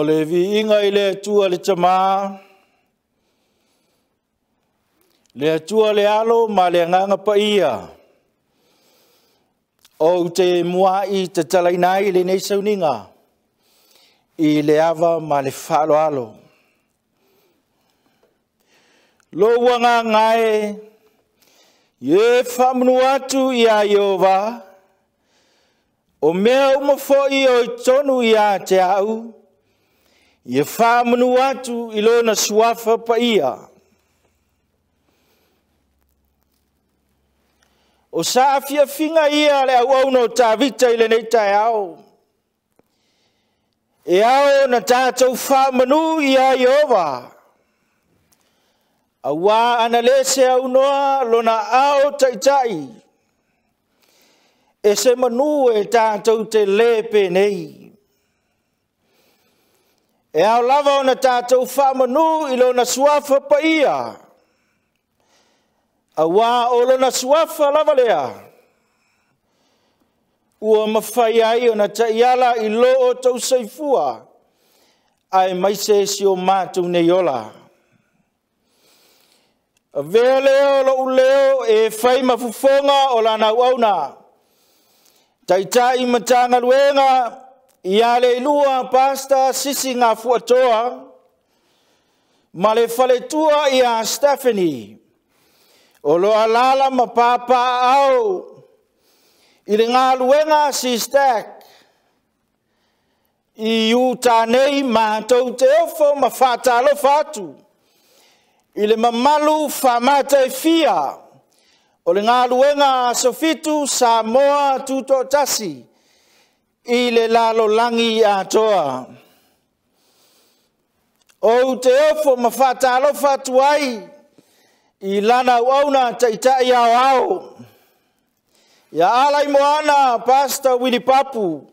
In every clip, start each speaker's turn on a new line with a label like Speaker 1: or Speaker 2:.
Speaker 1: O le viinga I le atua le tama. Le atua le alo ma le nganga Paia. O te muai te Talainai le nei Sauniga. I le ava ma le Faaloalo. Lo wanga ngai. Ye whamunu atu I a Iova. O mea umafoi o I tonu I a te au. Ye whamunu atu I lona suafa Paia. O sa fia finga ia le au no ta vita I le nei tai au. E au na tātou whamanu I a Iova. A wā ana lese au noa lona au taitai. E se manu e tātou te lepe nei. E au lava o na tātou whamanu I lona suafa Paia. A wā o lona suafa lava lea. Ua mawhai ai o na taiala I lo o tau Sefulua'i. Ai maise si o mātou nei ola. A vea leo lo uleo e whai mafufonga o lana uauna. Taitai Matagaluega I a Leilua pasta Sisigafu'a ma le Faaletua I a Stephanie. O lo alala ma papa au. I le ngaluenga SISDAC. I uta nei mātou te ofo ma whātalo whātu. I le mamalu whamata fia. O le ngaluenga sofitu sa moa tuto tasi. I le lalo langi atoa. O te ofo ma whātalo whātu ai. I lana wauna taitai au au. Ia alai moana pasta wili papu.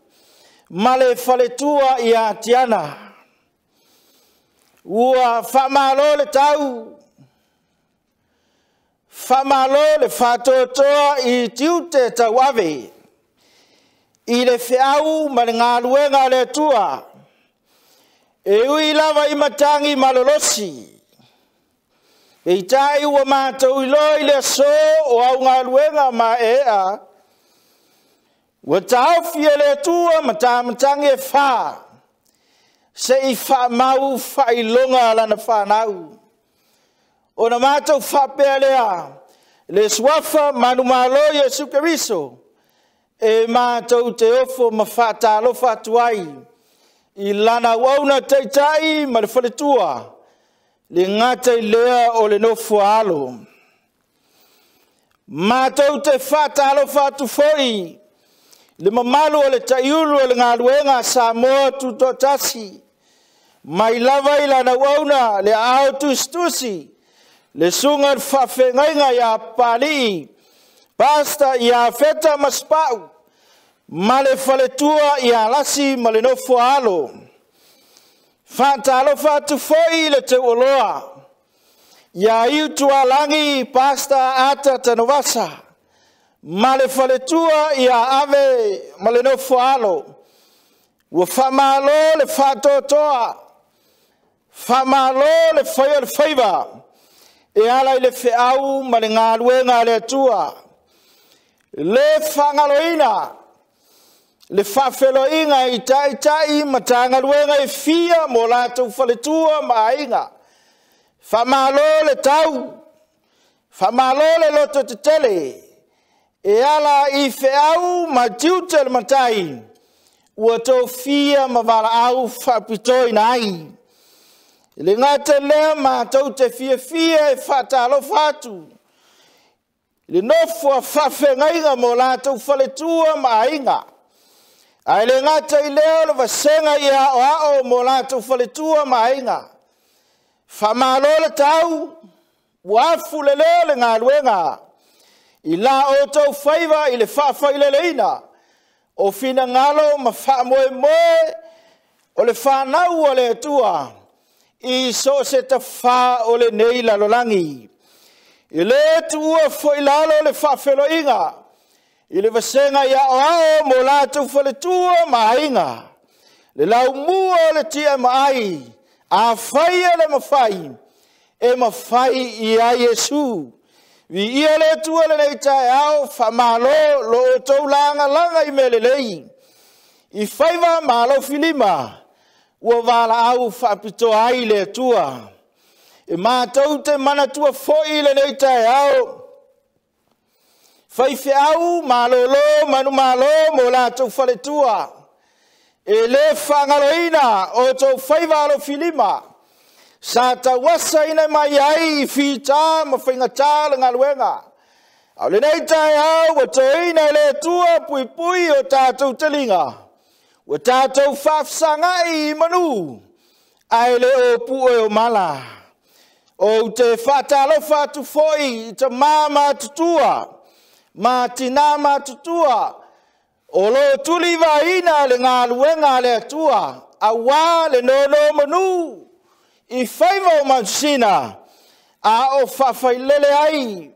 Speaker 1: Male Faaletua I a tiana. Ua whamalo le tau. Whamalo le whatotoa I tiute tau ave. I le whiau ma le ngaluenga le tua. E ui lava I matangi malolosi. E tai ua mātou I loi le so o au ngaluenga ma ea. Ua tau fia le tua ma tāmatangi e wha. Se I wha mau whailonga lana whanau. O na mātou whapea lea. Le suafa Malumalu Yesu Keriso. E mātou te ofo ma whatalo whatuai. I lana wauna taitai ma le Faaletua. Le ngata I lea o le nofo alo. Mātou te whatalo whatu foi. Le mamalu o le taiulu o le ngaluenga sa moa tuto tasi. Mai lava I lana wauna le ao tustusi. Le sunga Faafeiloaiga I a Alii. Pasta I a feta maspau. Ma le Faaletua I a lasi ma le nofo alo. Whātalo whātu foi le te oloa. Ia iu tualangi pasta ata tanovasa. Ma le Faaletua I a ave ma le nofo alo. Ua whamalo le whātotoa. Whamalo le whaia le whaiva. E ala I le whiau ma le ngaluenga le atua. Le whangaloina. Le Faafeiloaiga I taitai Matagaluega e fia mo latou Faaletua ma aiga. Whamalo le tau. Whamalo le loto te tele. E ala I whiau ma tiute le matai. Ua tau fia ma wala au Faapitoa ai. Le ngata lea ma tau te fia e whatalo whatu. Le nofo a Faafeiloaiga mo latou Faaletua ma aiga. Ai le ngata I leo le vasenga I a o mo latou Faaletua ma aiga. Whamalo le tau. Wafu le leo le ngaluenga. I la o tau whaiva I le Faafeiloaiga. O fina ngalo ma whamoe moe. O le whanau o le atua. I so se ta wha o le nei lalolangi. I le tua foi lalo le Faafeiloaiga. I le vasenga I a o mo latou Faaletua ma aiga. le lau mua le tia mai, a whaia le mawhai, e mawhai i a Yesu. Vi ia le tua le nei tae au, wha malo lo o tau langa i mele lei. I whaiva malo filima, ua wala au Faapitoa ai le tua. E mātou te mana tua foi le nei tae au. Whaife au, malolo, Malumalu, mo la tau whale tua. E le whangaloina o tau whaiva alo filima. Sa ta wasa ina mai ai fita ma whaingata le Lauga. Au le nei tae au, wa Toeaina le tua pui pui o tātou telinga. Wa tātou whafsangai i manu. Ai le o pu o mala. O te whatalo whatu foi, te māma tutua. Ma tina ma tutua. O lo tuli vaina le Lauga le tua. A wā le nono manu. I whaiva o mansina, a o Faafeiloaiga,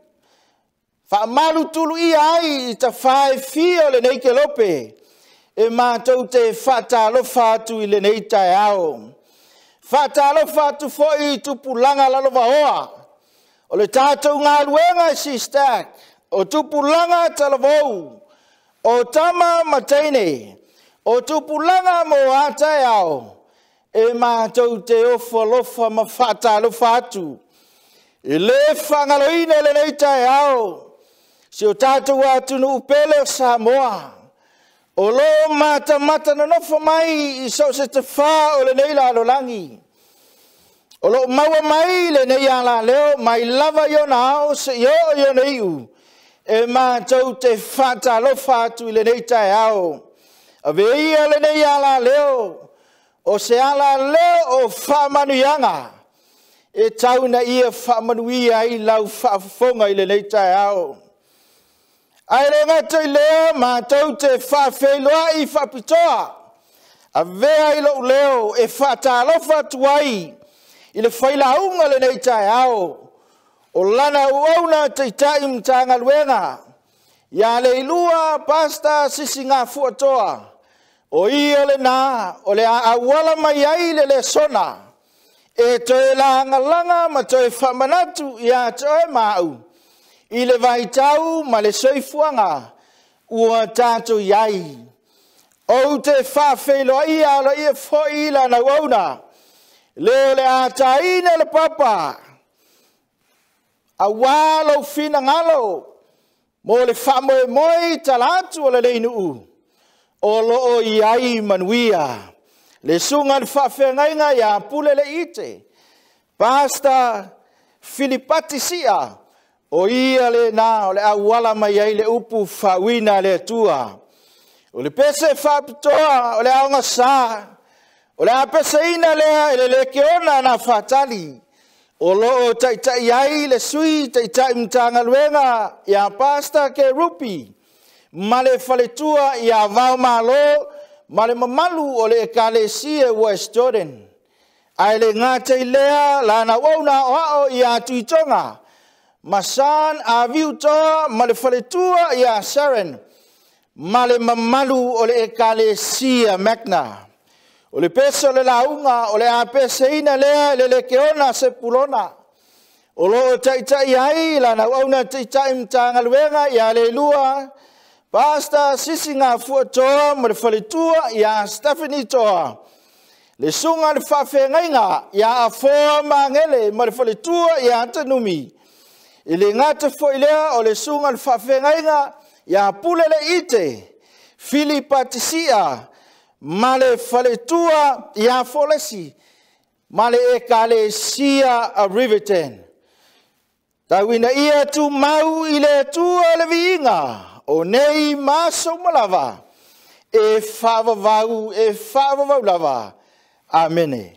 Speaker 1: Faamalu tulu I ai I ta Faafeiloaiga le nei ke lope, e mātou te whatalofa atu I le nei tae ao. Whatalofa atu foi tupulanga lalova hoa, o le tātou Lauga SISDAC, o tupulanga talavou, o tama mataine, o tupulanga mo atae ao, e mātou te ofa lofa ma whatalofa atu. E le whangaloina le nei tae ao. Si o tātou atu nu upele o Samoa. O lo mata na nofa mai I so se te wha o le nei la lolangi. O lo maua mai le nei ala leo mai lava yo na ao se yo nei u. E mātou te whatalofa atu I le nei tae ao. A veia le nei ala leo. O se ala leo o whamanuianga, e tauna ia whamanuia I lau Faafofoga I le nei tae ao. Ai le ngata I leo, mātou te Faafeiloaiga Faapitoa, a vea I lo leo e whatalofa tuai, I le whailaunga le nei tae ao, o lana uauna te tai Matagaluega, ia Leilua pasta Sisigafu'a toa, o ia le nā, o le awala mai ai le Lesona, e toe langa ma toe whamanatu ia toe mau, I le vaitau ma le soifuanga, ua tātou iai. O te Faafeiloaiga ala ia foi la na wauna, leo le ataina le papa, a walo fina ngalo, mo le whamoe moi talatu o le leinuu. O loo iai manuia. Le sunga le Faafeiloaiga ia Puleleiite. Pasta Filipatisia. O ia le na o le awala mai ai le upu whawina le tua. O le Pese Faapitoa o le aonga sa. O le apeseina le keona Nafatali. O loo taitai ai le sui taitai Matagaluega ia pasta ke rupi. Ma le faletua ia vau malo, ma le mamalu o le ekalesia West Jordan. Ai le ngata I lea la na wauna o ao ia tuitonga. Ma san a viutoa ma le faletua ia Sharon. Ma le mamalu o le ekalesia Magna. O le Pese o le Lauga o le apeseina lea le keona sepulona. O lo taitai ai la na wauna taitai Matagaluega ia Leilua. Pasta Sisigafu'a toa ma le faletua ia Stephanie toa. Le sunga le Faafeiloaiga ia afoa mangele ma le faletua ia tanumi. I le ngata foi lea o le sunga le Faafeiloaiga ia Puleleiite, Filipatisia, ma le faletua ia folesi, ma le ekalesia a Riverton. Tauina ia tu mau I le tua le viinga. O nei maso malava, e whaavavau lava. Amene.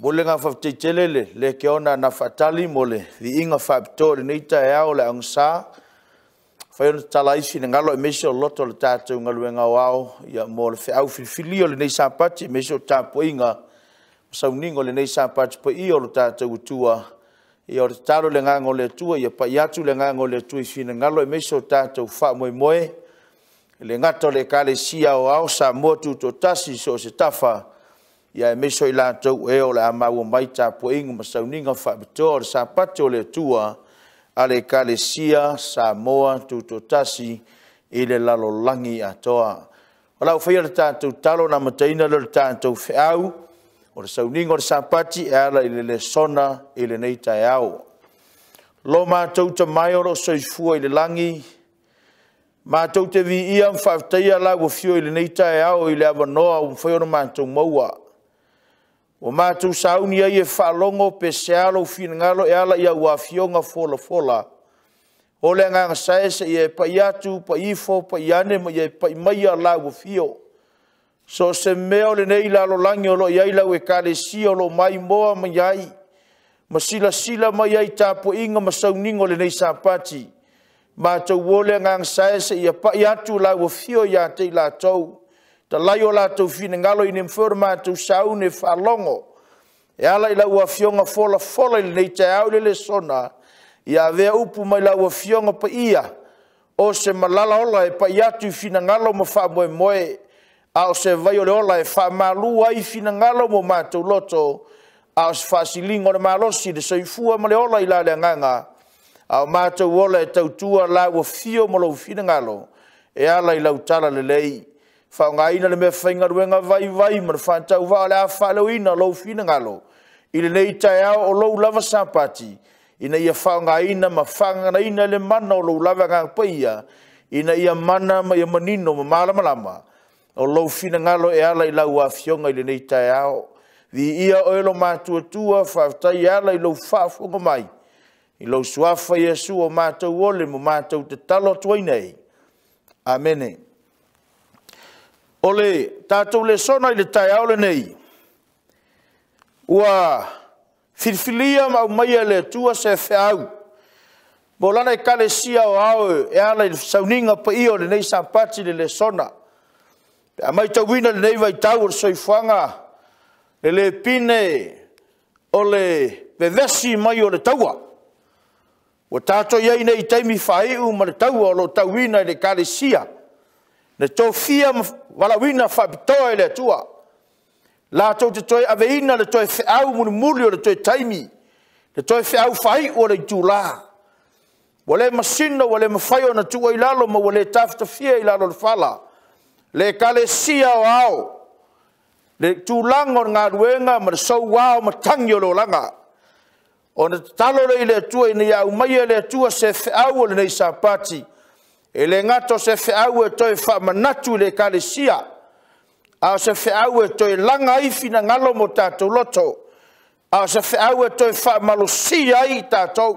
Speaker 1: Mole ngā whafteitelele, le ke ona Nafatali mole, vi inga Faapitoa nei taeao le angsa, whaiona talaifi na ngalo e mese o loto le tātou Ngaluenga wao, ia mo le whiau whiwhili o le nei Sapati, mese o tāpoinga, Sauniga o le nei Sapati po i o le tātou utua, ia o le talo le nganga o le tua, ia pa iatu le nganga o le tua i whina ngalo e mese o tātou wha moe moe, le ngata o le kale sia o ao sa motu to tasi so se tafa, ia e meso i lātou e o le amau o mai tāpoinga ma Sauniga Faapitoa o le Sapati o le tua, a le kale sia sa moa tu to tasi i le lalolangi atoa. O lau whaia le tātou talo na mataina le tātou whiau, o le Sauniga o le Sapati e ala i le Lesona i le nei taeao. Lo mātou ta mai o lo soifua i le langi, mātou te vi ia mwhaftaia la wa fio i le nei taeao i le avanoa o mwhaiona mātou maua. O mātou sauni ai e whaalongo Pese alo whinangalo e ala ia ua fionga fola fola. O le nganga saese i e pai atu, pai ifo, pai ane, ma i e pai mai a la ua fio. So se meo le nei lalo langi o lo iai lau e kale si o lo mai moa ma iai. Ma sila sila ma iai tapo inga ma Sauniga o le nei Sapati. Mātou wole nganga saese i e pai atu la ua fio ia te la tau. Ta lai o lātou whinangalo i ne mwhora mātou saune whalongo. E ala i lau a fionga fola fola i nei te au le Lesona. I a vea upu mai lau a fionga pa ia. O se malala ola e pa iatu i whinangalo mo wha moe moe. A o se vai o le ola e wha malua i whinangalo mo mātou loto. A o se whasilingo na malosi de soifua ma le ola i la le nganga. A o mātou ola e tautua lau a fio mo lau whinangalo. E ala i lau tala le lei. Whaongaina le mea whaingaruenga vai vai ma whantau wā le a whaloina lau whinangalo. I le nei taeao o lau lava Sapati. Ina ia whaongaina ma whanganaina le mana o lau lava ngang Paia. Ina ia mana ma ia manino ma malamalama. O lau whinangalo e ala i lau a fionga i le nei taeao. Vi ia oelo mātua tua whaftai ala i lau Faafofoga mai. I lau suafa Iesu o mātou ole mo mātou Tatalo Toeaina. Amene. Ole tātou Lesona i le taeao le nei. Ua whilwhilia mau mai le tua se whiau. Mo lana e kale sia o ao e ala i Sauniga pa i o le nei Sapati le Lesona. Pe a mai tauina le nei vai tau o le soifuanga. Le pine o le vevesi mai o le taua. Ua tātou iei nei taimi whaiu ma le taua o lo tauina i le kale sia. Ne tofia walawina Faapitoa i le tua. La tau te toi aveina le toi whiau muli o le toi taimi. Le toi whiau whai o le tūla. Wale masina, wale mawhai o na tua i lalo, ma wale tafitafia i lalo le whala. Le kale sia o ao. Le tūlanga o ngā ruenga, ma le sau wao ma tangi o lo langa. O na talo le i le tua i ni au mai le tua se whiau o le nei Sapati. E le ngato se whiau e toi whamanatu le kale sia. A se whiau e toi langa i fina ngalo mo tātou loto. A se whiau e toi whamalosi ai tātou.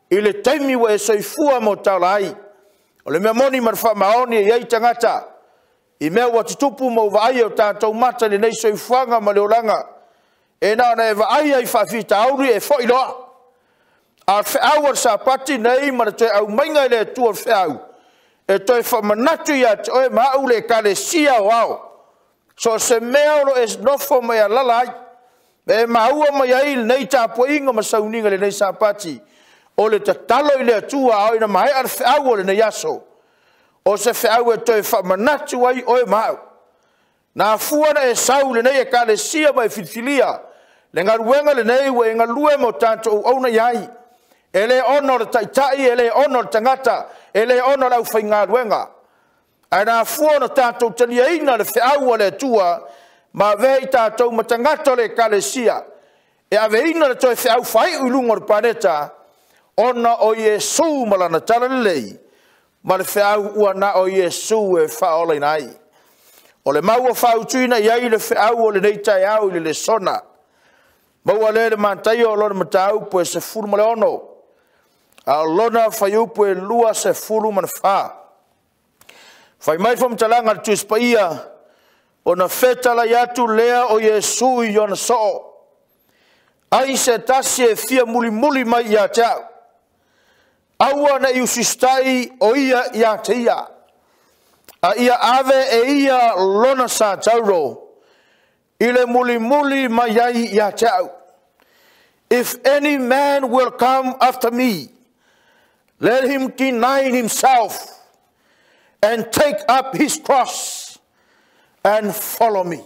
Speaker 1: I le taimi wa e soifua mo Talauega. O le mea moni mar whamaoni e iei tangata. I mea wa tutupu mo vaai o tātou mata le nei soifuanga ma leolanga. E nā na e vaai ai whawhita auri e whoiloa. A whiau ar Sapati nei ma le toi au mainga le tua whiau. E toi whamanatu ia te oe mau le kale sia o au. So se mea oro e nofo mai a lalai. E maua mai ai nei tāpoinga ma Sauniga le nei Sapati. O le Tatalo i le tua au ina mai ar whiau o le nei aso. O se whiau e toi whamanatu ai oe mau. Nā fuana e sau le nei e kale sia mai whithilia. Le ngaruenga le nei we ngalue mo tātou au na iai. E le ono le taitai, e le ono le tangata, e le ono lau whaingaruenga. A nā fuana tātou taliaina le whiau le tua, ma vei tātou matangata le kale sia. E a veina le toi whiau whai ulunga le paneta, ona o Iesu malana tala le lei, ma le whiau ua na o Iesu e whaole nai. O le maua whautuina iai le whiau o le neitai au i le Lesona. Maua le mantai o lona matau po e Sefulu ma le ono. A lona whai upo e lua Sefulu ma le wha. Whai mai whamtalanga le tuis Paia, o na whetala i atu lea o Iesu i ona so. ai se tasi e fia muli mai ia te au. Aua na iusistai o ia te ia. A ia ave e ia lona sa tauro. Ile muli mai ia te au. If any man will come after me, let him deny himself and take up his cross and follow me.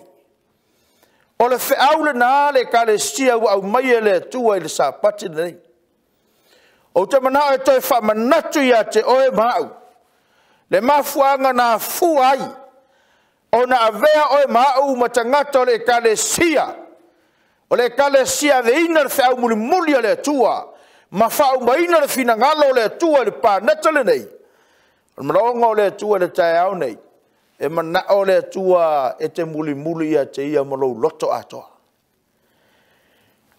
Speaker 1: O le whiaule nā le kalesia au mai le tua le sapati nei. O te mana e toi whamanatu ia te oe mau. Le mafuanga nā fuai. O na avea oe mau matangata le kalesia. O le kalesia ve ina le whiau muli le tua. Ma whau maina le fina ngalo le tua le pāneta le nei. O maraonga o le tua le tae au nei. E mana o le tua e te muli ia te ia malou loto atoa.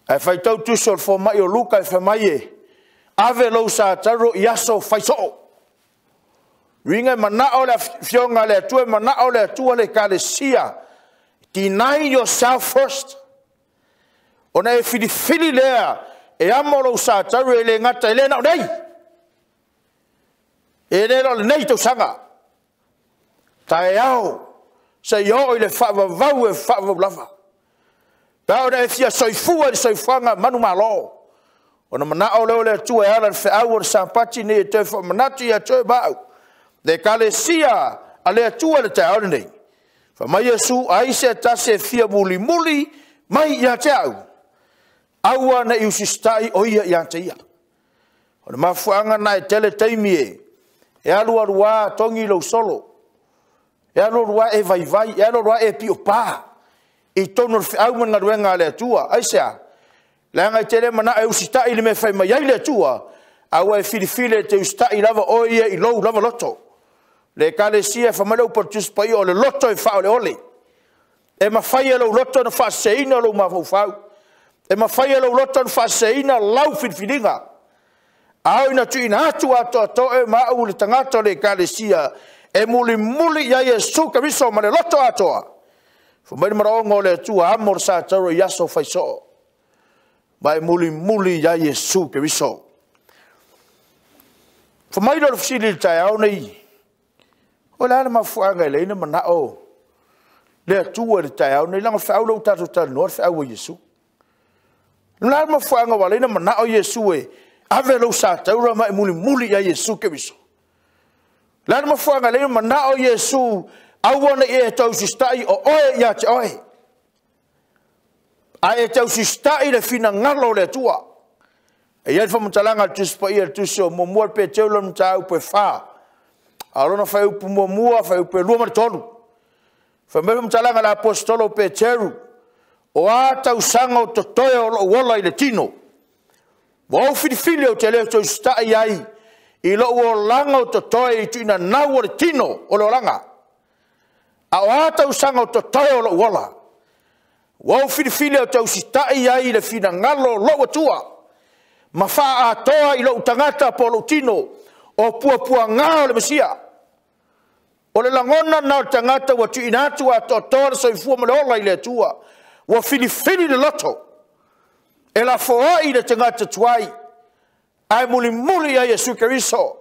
Speaker 1: E whai tau tuso le fo mai o luka e whamai e. Ave lo sa taro i aso whaiso. Ringa mana o le fionga le tua, mana o le tua le kalesia. Deny yourself first. O na e whiri lea, e amoro sa taro e le ngata e le nao nei. E le lo le nei tau sanga. Tae au, se yo i le whaavavau e whaavavlava. Pao na e fia soifua e soifanga Malumalu. O na manao leo le tua e ala le whiau o le Sapati ne e te whamanatu i a toe bau. Le kalesia a le tua le te aore nei. Whamai Yesu aise tase fia muli mai i a te au. Aua na iusistai o ia i a te ia. O na mafuanga na e tele teimi e. E alua tongi lau solo. E alua e vai, e alua e pio pā. I tono le whiau mana ruenga le tua. Aisea. Langa te le mana e usistai le me whai mai ai le tua. Aua e whiriwhile te ustai lava o ia i lou lava loto. Le kalesia whamarau participai o le loto e whao le ole. E mawhai e lau loto na whaseina lau mawhau. E mawhai e lau loto na whaseina lau whiriwhiringa. Au ina tu ina atu ato ato e mau le tangata le kalesia. E muli ia Yesu Karisto ma le loto atoa. Whamai maraongo le tua amor sa taro yaso whaiso. Mai muli ia Yesu Karisto. Whamai lo fsili tai au nei. O le ana mafuanga e leina manao. Le atua le tai au nei langa whao lau tato tala noa whao Yesu. Le ana mafuanga wa leina manao Yesu e ave lau sa taura mai muli ia Yesu Karisto. Le ana mafuanga leina manao Yesu awana e tau sistai o oe ia te oe. A e tau sistai le fina ngalo le tua. E iai whamutalanga tuspa ia tusio mo mua pe teula mtau pe wha. Alona whai upu mua, whai upu lua mara tonu. Whamai mtalanga la apostolo pe teru. O a tau sanga o totoe o wala i le tino. Wa au whiriwhili o te leo tau stai ai. I lo o langa o totoe i tuina nau o le tino o le langa. A o a tau sanga o totoe o wala. Wa au whiriwhili o tau stai ai le fina ngalo lo tua. Ma wha atoa i lo utangata po lo tino. O pua ngao le mesia. O le langona na tangata wa tu inatu a totoa so i fua maleola i le tua. Wa whiriwhili le loto. E la foa i le tangata tuai. Ai muli a Yesu Karisto.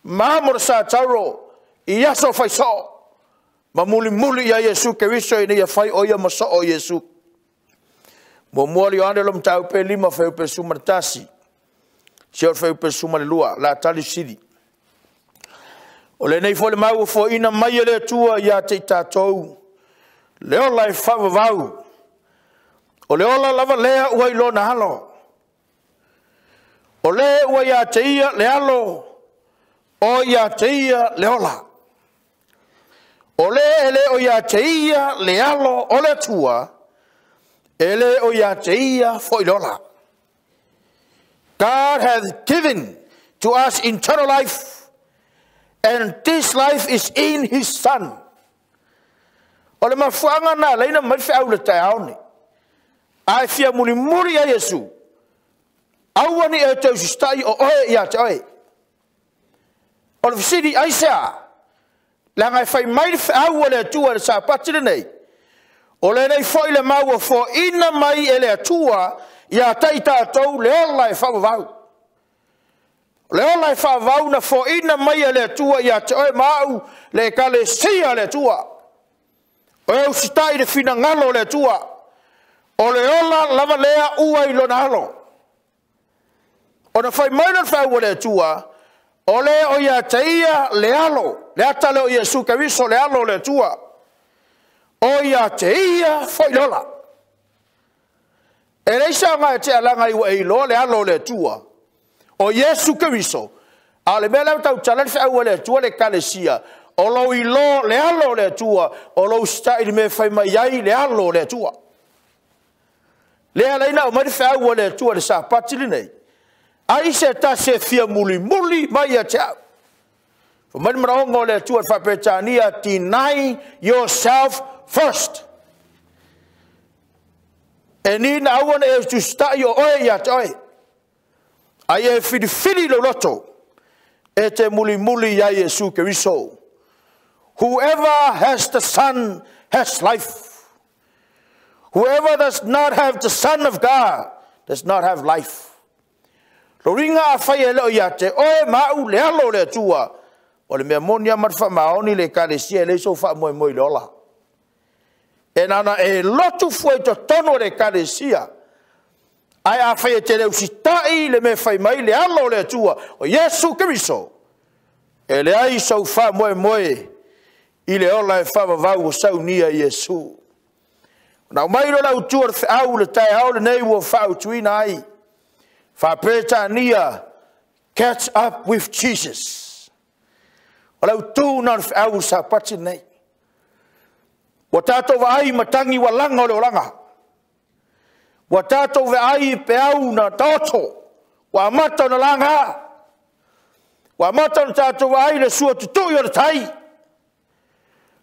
Speaker 1: Mamor sa tauro. I aso whaiso. Ma muli a Yesu Karisto i nia whai oia maso o Yesu. Mo muali o ane lo mtau pe lima whai upe sumartasi. Sior whai upe sumalelua. La tali siri. O le nei fole mau fo ina mai le tua ia te tātou. Leo lai whavavau. O le ola lava lea ua i lona halo. O le ua ia te ia le alo. O ia te ia le ola. O le ele o ia te ia le alo o le tua. Ele o ia te ia fo i lola. God hath given to us eternal life. And this life is in his son. O le mafuanga na leina marife au le tai aone. Ai fia muli a Yesu. Auani e tau sistai o oe ia te oe. O le fisiri aisea. La ngai fai mai au o le tua le Sapati le nei. O le nei foi le mau o fo ina mai e le atua ia tai tātou le ola e whaavau. Le ola e whaavau na fo ina mai le tua ia te oe mau le kale sia le tua. O e usitai le fina ngalo le tua. O le ola lava lea ua I lona halo. O na whai maina whau le tua, o le o ia te ia le alo, le atale o Iesu Keriso le alo le tua. O ia te ia whailola. E reisa ngai te alanga iwa e ilo le alo le tua. O Iesu Keriso, a le mea lau tau talan whau le tua le kalesia, o lo ilo le alo le tua, o lo stai me whai mai ai le alo le tua. Le alaina o mari whau le tua le Sapati nei. Ai se ta se fia muli mai a te au. Mari maraongo le tua whapetania, deny yourself first. E ni na awana e tu stai o oe ia te oe. Ai e whiri lo loto. E te muli ia Iesu Keriso. Whoever has the Son has life. Whoever does not have the Son of God does not have life. Loringa a whai e leo ia te oe mau le alo le tua. O le mea monia marfa maoni le kalesia le so wha moi le ola. E nana e lotu fue to tono le kalesia. Ai a whai e te leo sitai le me whai mai le alo le tua. O Iesu Keriso. E le ai so wha moi I le ola e wha vau o Sauniga Iesu. Nau mai lo lau tua le au le tai au le nei ua wha tuina ai. Faapitoa, catch up with Jesus. Walau tu na au Sapati nei. Wa tatou vai matangi wa langa o le olanga. Wa tatou vai pe au na toto. Wa mata na langa. Wa mata na tatou vai le sua tutu o le tai.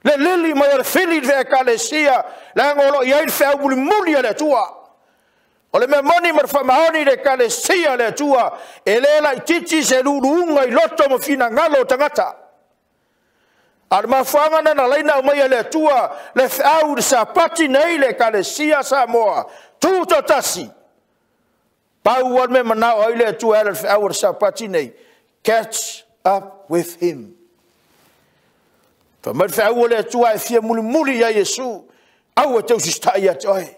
Speaker 1: Le lili mai o le fili ve kalesia. Langa o lo iai fe au muli le tua. O le mea moni marfa mahoni le kalesia le tua, e le la I titi se lurunga I loto mo fina ngalo tangata. Ar mawhanga na leina o mai le tua, le au le Sapati nei le kalesia sa moa, tuto tasi. Pau wan me manao ai le tua le au le Sapati nei, catch up with him. Fa mai au le tua e fia muli ya Yesu, au e tau sistai ati oi.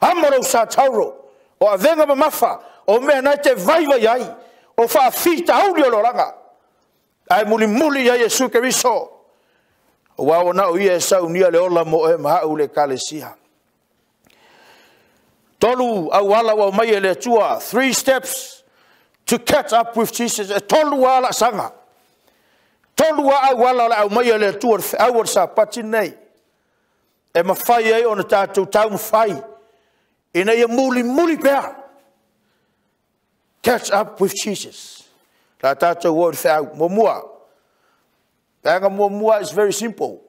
Speaker 1: Amaro sa tauro, o a venga mafa, o mea nai te vaiva iai, o faafita auli o loranga. Ai muli ya Iesu Keriso. O wao na o ia e Sauniga le ola mo e mahau le kalesia. Tolu au ala wa mai le tua, 3 steps to catch up with Jesus. E tolu ala sanga. Tolu au ala au mai le tua, au Sapati nei. E mawhai ai o na tātou tau mawhai. Ina ia muli pea. Catch up with Jesus. La tātou word whau momua. Panga momua is very simple.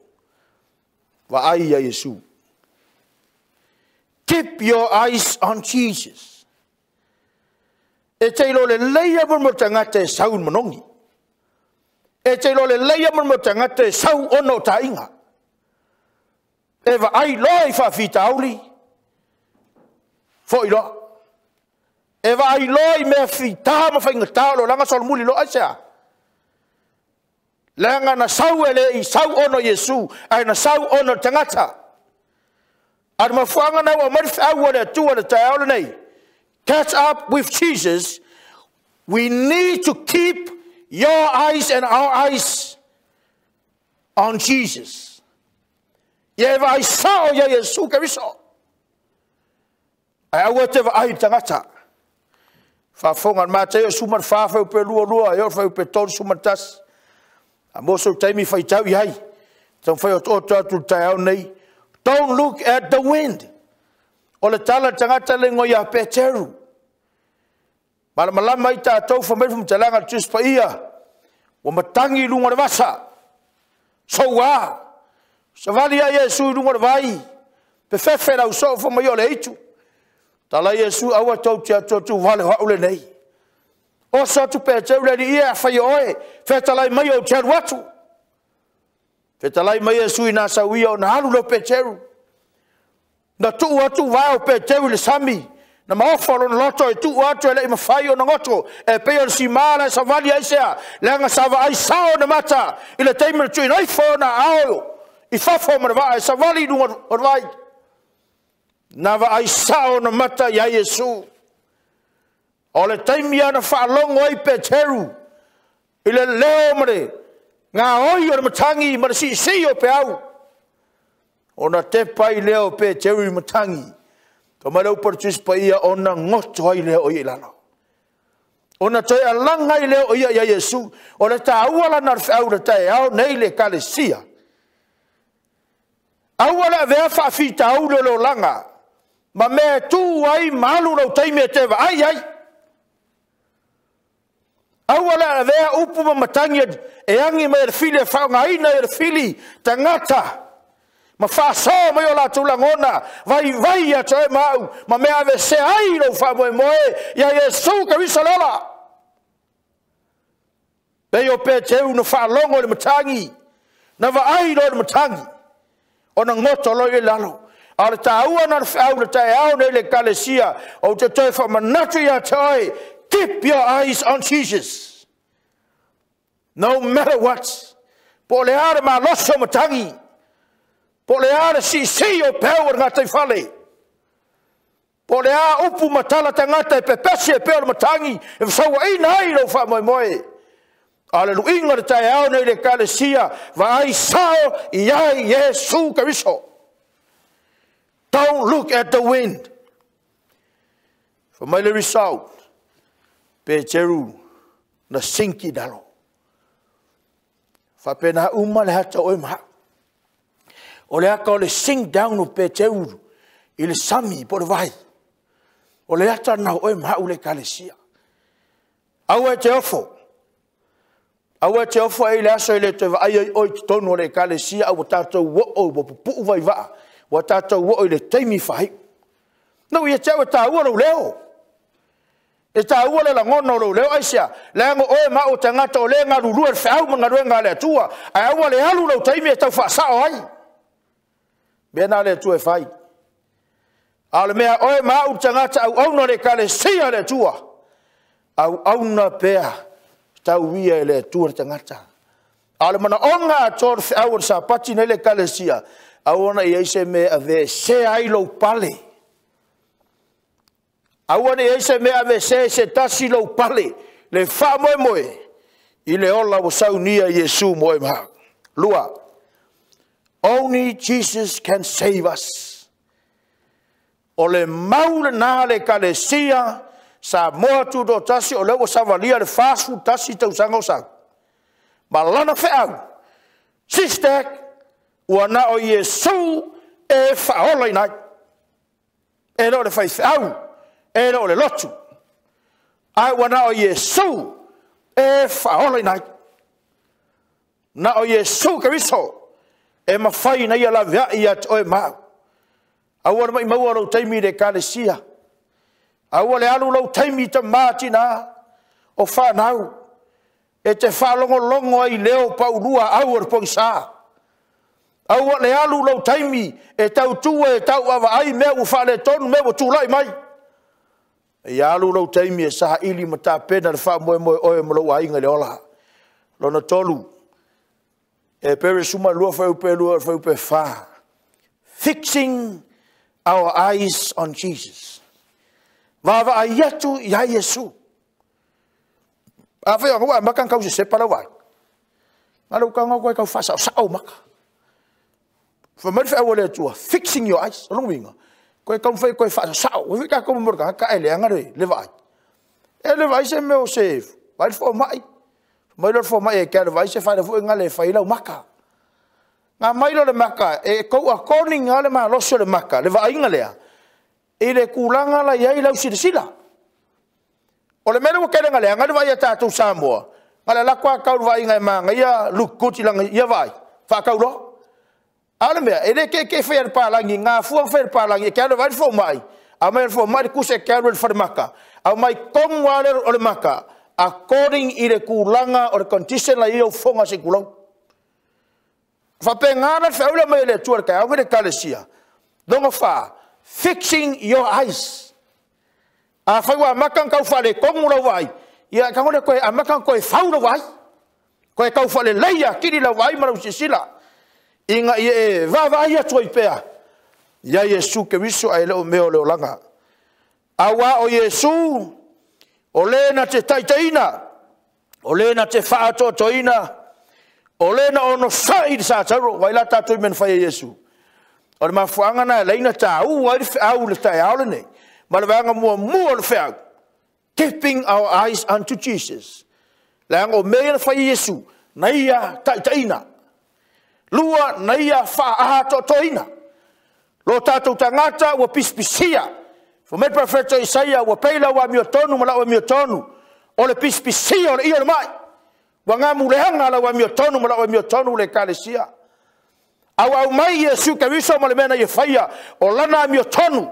Speaker 1: Wa ai ia Yesu. Keep your eyes on Jesus. E te ilo le leia mo tangata e sau manongi. E te ilo le leia mo tangata e sau ono tainga. E wa ai loi faafita auli. Fo ilo. E va ai loi me fita ma fa ngata lo langa sol muli lo asia. Langa na sau ele I sau ono Yesu, ai na sau ono tangata. Ar ma fuanga na wa marif au le tu le taole nei. Catch up with Jesus. We need to keep your eyes and our eyes on Jesus. Ye va ai sao ya Yesu Keriso. Ai au te va ai tangata. Faafofoga mateo suman faafeu pe lua yo feu pe tol sumatas. A moso taimi fai tau ai. Tau fai o tu tau nei. Don't look at the wind. O le tala tangata le ngoia pe teru. Malama I tātou whamai talanga tus Paia. Wa matangi lunga le vasa. So wā. Sa vali a Yesu lunga le vai. Pe whewhera u so whamai o le hitu. Tala Yesu awa tau tia tu wale haule nei. O sa tu pe tau le ia whai oe. Whetalai mai o tia watu. Whetalai mai Yesu I nasa uia o na halu lo pe teru. Na tu watu wao pe teru le sami. na maofalo na loto e tu atu e le mafai o na ngoto e pe o si mala sa vali ai sea le nga sa vai sao na mata i le teimere tui nai fo na ao i fafo ma vai sa vali du o vai na vai sao na mata ya Yesu o le teimia na whaalongo ai pe teru i le leo mare ngā oi o le matangi ma le si o pe au o na te pai leo pe teru i matangi ka malau partus Paia ona ngoto ai leo i lano. Ona toi alanga i leo ia ia Yesu. O le ta auala na au le tae au nei le kalesia. Auala vea whaafita au le lo langa. Ma mea tu ai malu rau taime te wa ai ai. Auala vea upu ma matangi e angi ma e fili e whaunga ina e fili tangata. Ma whaaso mai o la tulangona, vai a toe mau, ma mea ave se ai rau whamoe moe, ia Yesu ka wisa lola. Pei o pe teu na whaalongo le matangi, na wa ai lo le matangi, o na ngoto lo i lalo. A le taua na au le tae au nei le kalesia, o te toe whamanatu ia toe, keep your eyes on Jesus. No matter what, po le are ma loso matangi, po le ara si o power ngata i fale. Po le a upu matala tangata e pepese e peo matangi e whaua ina ai rau wha moe moe. Ale lu inga le tae au nei le kalesia wa ai sao i ai Yesu Kariso. Don't look at the wind. For my le result, pe teru na sinki dalo. Fa pena uma le hata oe maha. O le aka o le sing down o pe teuru i le sami po le vai. O le ata na oe maha le kalesia. Au e te ofo. Au e te ofo e le aso i le te vai ai oi tonu o le kalesia au tatou wo o bo pupu vai vaa. Wa tatou wo i le teimi fai. No i e tau e tau o leo. E tau o le langona o leo aisia. Le ango oe ma o tangata o le ngarurua le whiau ma ngarua ngā le atua. Ai au le alu lau teimi e tau whaasao ai. Bena le tu e fai. Ale mea oe mau tangata au auna le kale sia le tua. Au auna pea tau wia e le tua tangata. Ale mana onga a tor au Sapati nei le kale sia. Au ona i eise me ave se ai lo pale. Au ona i eise me ave se tasi lo pale. Le wha moe moe. I le ola o Saunia Yesu moe maha. Lua. Only Jesus can save us. O le maule na le kalesia sa moa tu do tasi o lewa sa valia le fasu tasi tau sanga o sang. Ma lana wheau. SISDAC ua na o Yesu e whaola i nai. E no le whai wheau. E no le lotu. Ai ua na o Yesu e whaola i nai. Na o Yesu Kariso. E mawhai na ia la vea i at oe mau. Aua mai maua lau taimi le kalesia. Aua le alu lau taimi ta māti na o whanau. E te whalongo longo ai leo paurua au ar pong sā. Aua le alu lau taimi e tau tua e tau awa ai mea u whale tonu mea u tūlai mai. E alu lau taimi e saha ili mata pena le wha moe moe oe molo a inga le ola. Lona tolu. E pere suma lua whaupe wha. Fixing our eyes on Jesus. Wawa a yatu ya Yesu. A whea ngua maka kau se separa wai. Ngalo ka ngau koe kau whasa o sao maka. Whamari whea le tua. Fixing your eyes. Olong winga. Koe kau whea koe whasa sao. Wika kau murka ka ele angare le vai. E le vai se meo se. Vai fo mai. Mai lo fo mai e kere vai se fai fu ngale fai lau maka. Nga mai lo le maka e ko according ngale ma lo so le maka le vai ngalea. E le kulanga la ia lau sila. O le mero kere ngale ngale vai ta tu Samoa. Ngale la kwa ka vai ngai ma ngai lu kuti lang ia vai. Fa ka lo. Ale me e le ke fer pa langi nga fu fer pa langi kere vai fo mai. A mai fo mai ku se kere fa maka. A mai kom wale o le maka. According i le kulanga o le condition la i o fonga se kulau. Fa pengana faula mai le tuar ka au le kalesia. Donga fa fixing your eyes. A fai wa makan kau fale kongu la wai. Ia ka ngone koe a makan koe fau la wai. Koe kau fale leia kiri la wai marau sisila. Inga ia e vai atu i pea. Ia Yesu ke wiso ai leo meo leo langa. Awa o Yesu o lena te taitaina. O lena te faatotoina. O lena ono sai sa taro wai la tatu men fai Yesu. O le mafuanga na leina tau wai au le tai au nei. Malawanga mua le fea. Keeping our eyes unto Jesus. Lang o mea fai Yesu. Naia taitaina. Lua naia faatotoina. Lo tatou tangata wa pispisia. Fo me profeta Isaia wa peila wa miotonu mala wa miotonu. O le pispisia o le ia le mai. Wa ngā muleanga la wa miotonu mala wa miotonu le kalesia. Au mai Yesu ka wiso ma le mena ye faia o lana miotonu.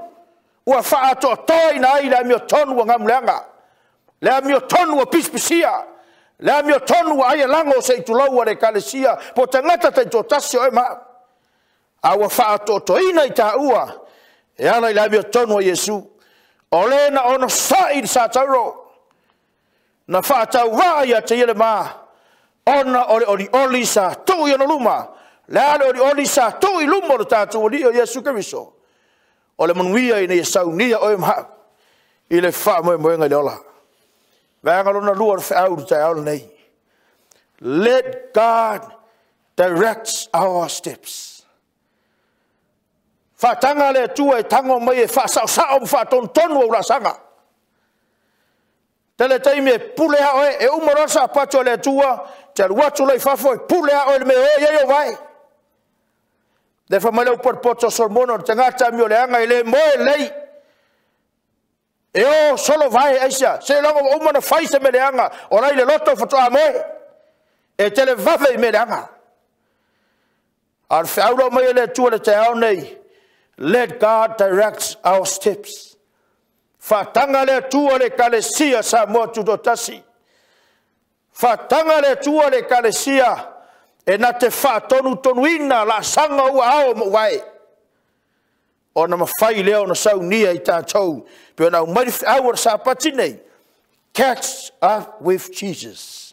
Speaker 1: Ua faatotoina ai la miotonu wa ngā muleanga. Le miotonu wa pispisia. Le miotonu wa ai lango se itulau wa le kalesia. Po tangata te totasi o e maa. Awa faatotoina i taua. E ala i la miotonu wa Yesu. O lena ono sai sa tauro. Na faatau ia te ile maa. Ona oli sa tui ono luma. Le ale oli sa tui luma o tatu o o Yesu Keriso. O le manuia i ne Sauniga o maha. I le faa moe ngai le ola. Vanga lona lua o au te au nei. Let God direct our steps. Fatanga le tua e tango mai e fa ton tonu o la sanga. Tele taimi e pulea oe e umarosa pato le tua te watu le fafo e pulea oe me o ye vai. De fa male por poto sormono tangata mi o le anga ile mo lei. E o solo vai aisia se longo o mana fai se me le anga o lai le loto foto a mo. E tele vave me le anga. Ar faulo mai le tua le te au nei. Let God direct our steps. Fatanga le tua le kalesia sa motu dotasi. Fatanga le tua le kalesia e na te tonuina la sanga ua ao mo wai. O na mawhai leo na Saunia i tātou. Pio na umari awar Sapati nei. Catch up with Jesus.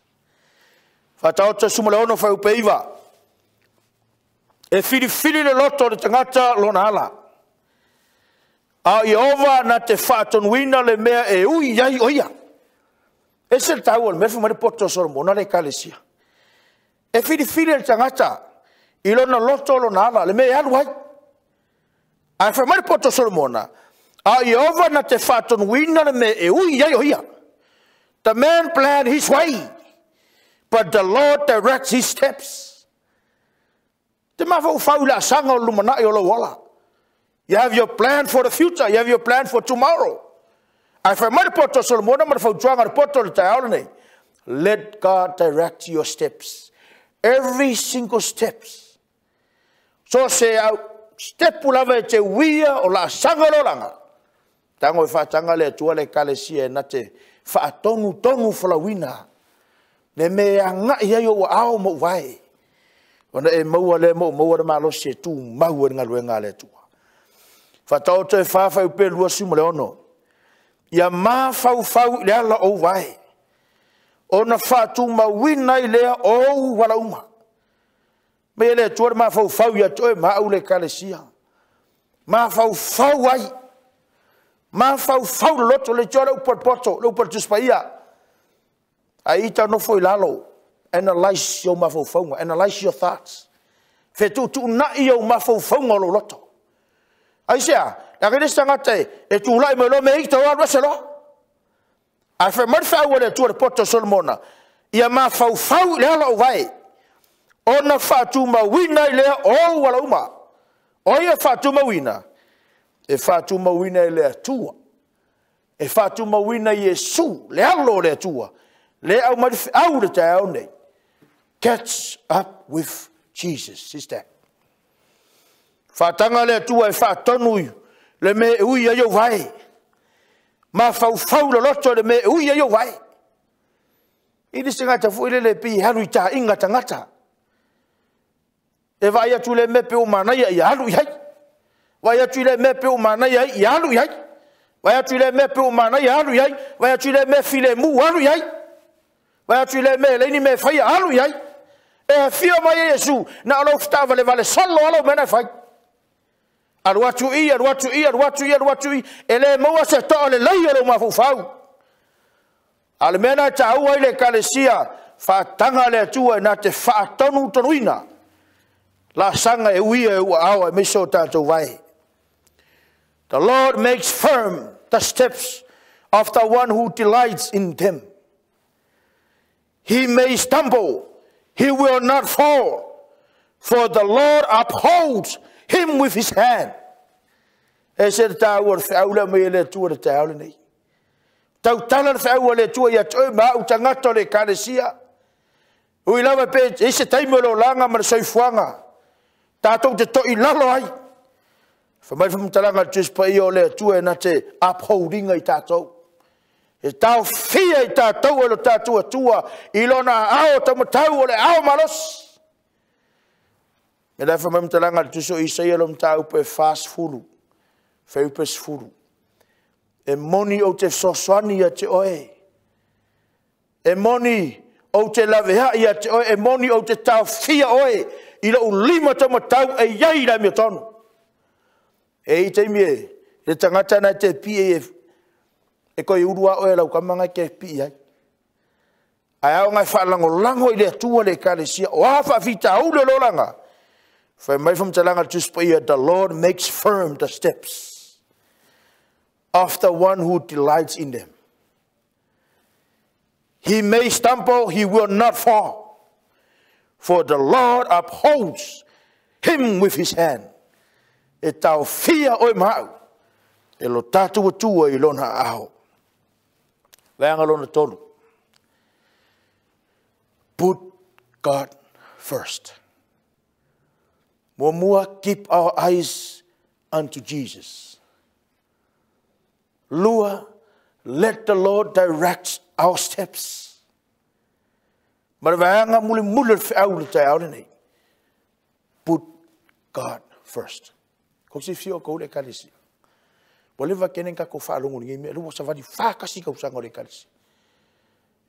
Speaker 1: Fataota sumale ono whai upeiva. E fili le loto le tangata lona ala. A Iova na te whaatonuina le mea e ui iai oia. E se tau al mefu mare poto soromona le kalesia. E fili le tangata. I lona loto lona ala le mea alu hai. A wha mare poto soromona. A Iova na te whaatonuina le mea e ui iai oia. The man planned his way. But the Lord directs his steps. Te mawhau whau la sanga o lumanai o la wala. You have your plan for the future. You have your plan for tomorrow. Ai whai mare poto solomona mare whau tuanga poto le tai aole. Let God direct your steps. Every single steps. So se au step ulava e te wia o la sanga lo langa. Tango e whaatanga le tua le kalesia e na te whaatonu whalawina. Ne mea ngai ai o ao mo vai. Ona e maua le maua le malo se tu maua nga luenga le tua. Fatau te whawhau pe lua sumo le ono. Ia mawhau le ala o vai. Ona whatu mawina i lea o wala uma. Me le tua le mawhau ia toe mau le kalesia. Mawhau ai. Mawhau loto le tua le upar poto, le upar tuspaia. Aita no foi lalo. Analyze your mawhauwhaunga. Analyze your thoughts. Whetu tu na i au mawhauwhaunga lo loto. Aisea, a kere sangate, e tu lai me lo me ita o arwa se lo. A whe marwha ua le tua le poto solomona. Ia mawhauwhau le ala o vai. Ona whatu mawina i lea o wala uma. O ia whatu mawina. E whatu mawina i lea tua. E whatu mawina i Yesu. Le alo le tua. Le au marwha au le te au nei. Catch up with Jesus, SISDAC. Whatanga le tua e whatonu le me ui a yo vai. Ma whau le loto le me ui a yo vai. Ini singata fuile le pi halu i ta inga tangata. E vai atu le mepe o manai i halu i hai. Vai atu le mepe o manai i halu i hai. Vai atu le me pe o mana ia alu iai. Vai atu le me file mu alu iai. Vai atu le me leini me fai alu iai. E fia mai Yesu na alo fitava le vale solo alo mena fai. Alu atu i, alu atu i, alu atu i, alu atu i. E le maua se toa le lai alo mafufau. Ale mena ta ua i le kalesia whaatanga le atua na te whaatonu tonuina. La sanga e uia e ua awa e miso tātou vai. The Lord makes firm the steps of the one who delights in them. He may stumble, he will not fall, for the Lord upholds him with his hand. E se ta ua whiaula me le tua le te haole nei. Tau tala le whiaula le tua ia toi maa utangato le kalesia. Ui lawa pe e se taimo lo langa ma le soifuanga. Tātou te toi lalo ai. Whamai whamtalanga tis pa i o le tua e na te upholdinga i tātou. E tau fia i tātou e lo tātou atua i lona ao tamatau o le ao malos. E lai whamai whamtalanga tis o isai alo mta upe fast fulu. Whai upe sfulu. E moni o te soswani a te oe. E moni o te lavea i a te oe. E moni o te tau fia oe. I la ulima tamatau e iai la mia tonu. E i teimi e, le tangata na te pie e koe urua oe lau kamanga ke pie ai. Ai au ngai whaalango lango i le atua le kalesia, o hafa fita au le lolanga. Whai mai whamtalanga tuspa ia, the Lord makes firm the steps of the one who delights in them. He may stumble, he will not fall, for the Lord upholds him with his hand. E tau fia oi mau. E lo tātua tua i lona aho. Weanga lona tolu. Put God first. Mua keep our eyes unto Jesus. Lua, let the Lord direct our steps. Mara weanga muli muli fi'au le tai aure nei. Put God first. Ko si fio ko le kalisi. Boleva kenen ka ko fa longo ngi me lu sa va di fa ka si ka usanga le kalisi.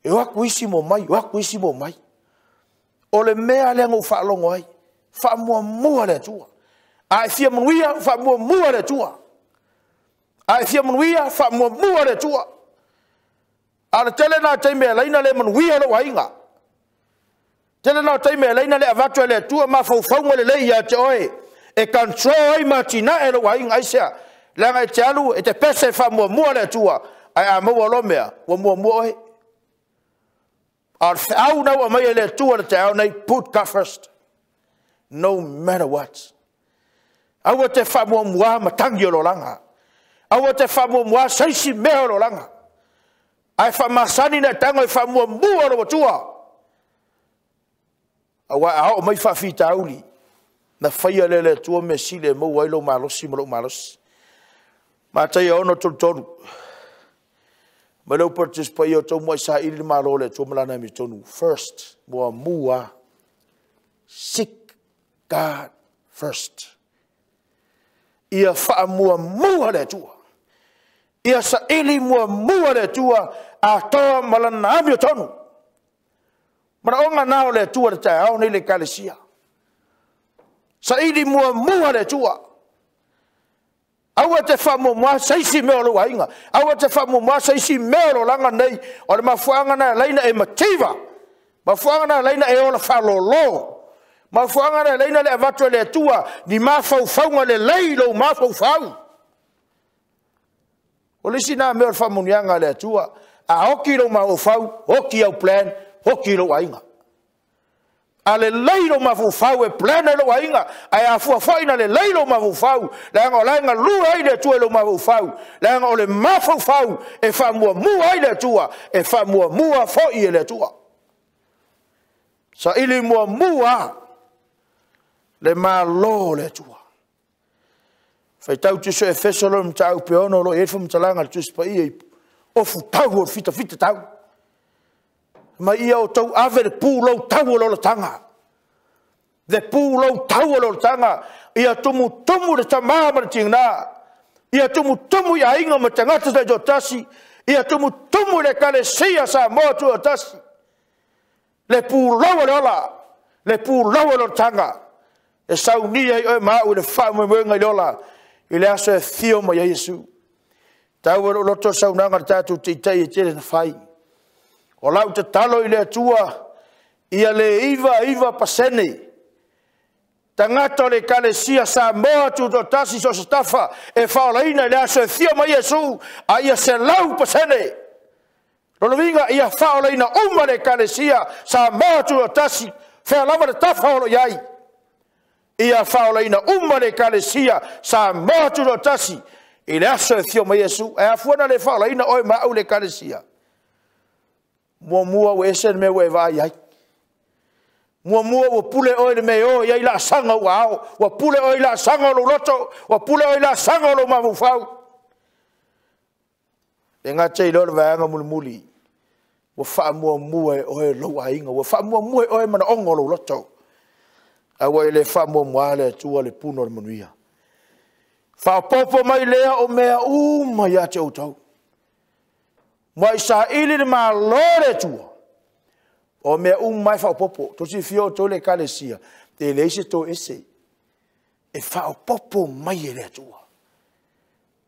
Speaker 1: E wa kuisi mo mai, O le mea le ngo fa longo ai. Fa mo le tua. Ai fia muia fa mo le tua. Ai fia muia fa mo le tua. Ala tele na te me laina le muia lo wainga. Tele na te me laina le avatu le tua ma fo fo le le ia te oe. E control matina e lo wainga aisia. Langa e te alu e te pese fa mo le tua. Ai a mo lo mea, wo mo e. Ar au na wa mai le tua te au nei put God first. No matter what. Awa te fa mo matangi lo langa. Awa te fa mo saisi me lo langa. Ai fa masani na tango e fa mo lo tua. Awa au mai fa fita auli. Na faia le tua me sile mo wailo malosi mo malos. Ma tai ono tolu. Ma lo purchase pa yo to mo sa ili malo le to mlana mi tonu. First, mo mua seek God first. Ia fa mua le tua. Ia sa ili mua le tua a to malana mi tonu. Mara onga nao le tua le tai au ni le kalesia. Sa ili mua le tua. Awa te fa mo saisi me lo wainga. Awa te fa mo saisi me lo langa nei. O le mafuanga na laina e mativa. Mafuanga na laina e ola fa lo. Mafuanga na laina le avatu le tua. Ni mafaufaunga le leilo mafaufau. O lisi na me o fa munianga le tua. A hoki lo mafaufau. Hoki au plan. Hoki lo wainga. Ale leilo mafufau e plana lo wainga ai afua faina le leilo mafufau langa lu ai le tua lo mafufau langa ole mafufau e fa mua ai le tua e fa mua fo i le tua sa ili mua le malo le tua fai tau tu so e fesolo mtau peono lo e fum talanga tu spa i o futau o fita tau ma ia o tau ave le pulo tau o lo tanga. Le pulo tau o lo tanga. Ia tumu le tamama le tingna. Ia tumu ia inga ma tangata te jotasi. Ia tumu le kalesia sa motu o tasi. Le pulawa le ola. Le pulawa le tanga. E Sauniga i oe mau le whaamwenga i ola. I le aso e thio ma Yesu. Tau e loto saunanga tatu te itai e tere na whai. O lau Tatalo i le atua. Ia le iva pasene. Tangata le kalesia sa motu do tasi so stafa. E Faalaina i le aso e thio ma Yesu. A ia se lau pasene. Rolovinga ia Faalaina uma le kalesia sa motu do tasi. Whea lava le Tafaoga. Ia Faalaina uma le kalesia sa motu do tasi. I le aso e thio ma Yesu. E afuana le Faalaina oe mau le kalesia. Mua we esen me we vai ai. Mua wo pule oe le me o ia ila sanga wao. Wa pule oe ila sanga lo roto. Wa pule oe ila sanga lo mamufau. E ngā tei lor vaanga mulimuli. Wa wha mua oe lo ainga. Wa wha mua oe mana ongo lo roto. Awa ele wha mua le tua le puno le manuia. Wha popo mai lea o mea uma ia te utau. Mai sa ili le maa lore tua. O mea mai wha popo. Tosi fio to le kalesia. Te leise to ese. E wha popo mai ele tua.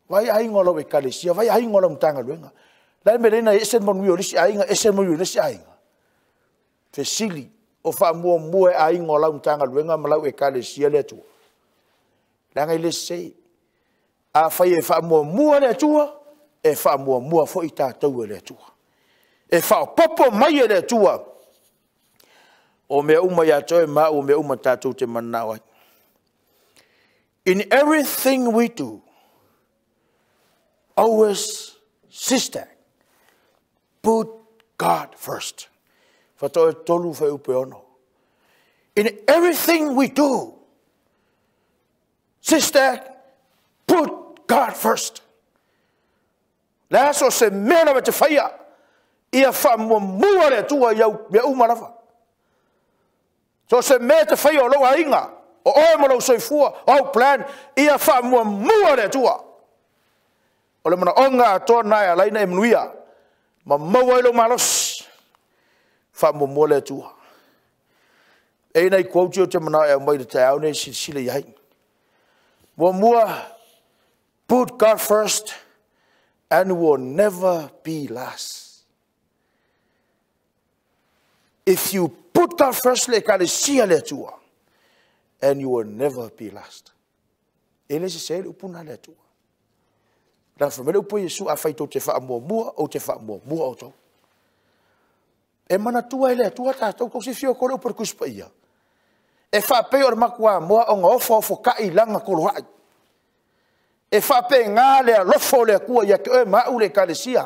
Speaker 1: Vai ai ngolo e kalesia. Vai ai ngolo Matagaluega. Lai me reina esen manuia lisi ainga. Esen manuia lisi ainga. Te sili. O wha mua ai ngolo Matagaluega. Malau e kalesia le tua. Langa ile se. A whai e wha mua le tua. E wha mua fo i tātou e le tua. E wha popo mai e le tua. O mea uma ia toe ma o mea uma tātou te manawai. In everything we do, always, SISDAC, put God first. Whatoe tolu whai upe ono. In everything we do, SISDAC, put God first. La so se mena me te whaia. Ia wha mua le tua iau mea umarawa. So se me te whaia o loa inga. O oe malo soifua. O plan. Ia wha mua le tua. O le mana onga atoa nai a laina e mnuia. Ma maua ilo malos. Wha mua le tua. E nei quote o te mana e mai te au nei sile iai. Mua put God first. And will never be last. If you put God first, le kalesia le tua, and you will never be last. Ele se se le upuna le tua. La famele upo Yesu a faito te fa mua o te fa mua o to. E mana tua ele tua ta to ko se fio ko le por kuspaia. E fa pe or makwa mo o ngofo fo ka ilanga ko lo. E whape ngā lea lofo lea kua ia ke oe mau le kalesia.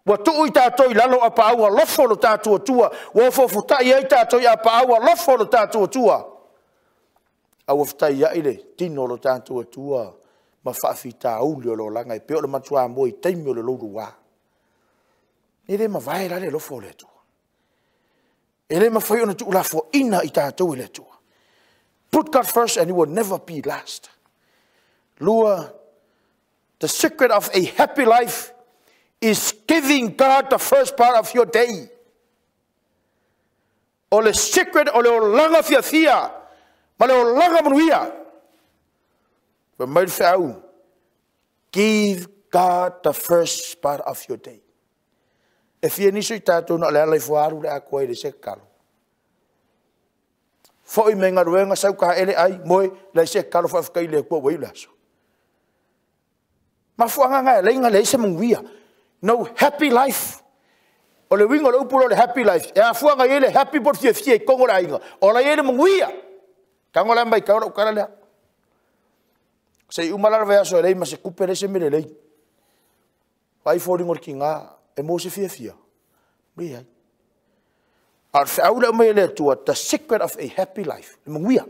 Speaker 1: Wa tuu i tātou i lalo a pāua lofo lo tātua tua. Wa fofutai ai tātou i a pāua lofo lo tātua tua. A wafutai ai le tino lo tātua tua. Ma whaafi tā uli o lo langa i peo le matua mo i teimi o le louru wā. E le ma vai la le lofo le tua. E le ma whai ona tu la fo ina i tātou i le tua. Put God first and you will never be last. Lua, the secret of a happy life is giving God the first part of your day. O le secret o le o langa fia, ma le o langa manuia. But mai whau, give God the first part of your day. E fia niso i tātou na le alai fuaru le a koe le se kalo. Fo i menga ruenga sau ka ele ai, moe le se kalo whafkai le kua wailaso. Ma fuanga ngai lenga le se mungia. No happy life. O le wingo le upuro le happy life. E a fuanga ele happy por fie kongo la inga. O la ele mungia. Kango la mai kaora ukara le. Se umala ve aso le ma se kupere se mele le. Vai fo ringo ki nga e mo se fie. Mi ai. Ar faula mai le tua the secret of a happy life. Mungia.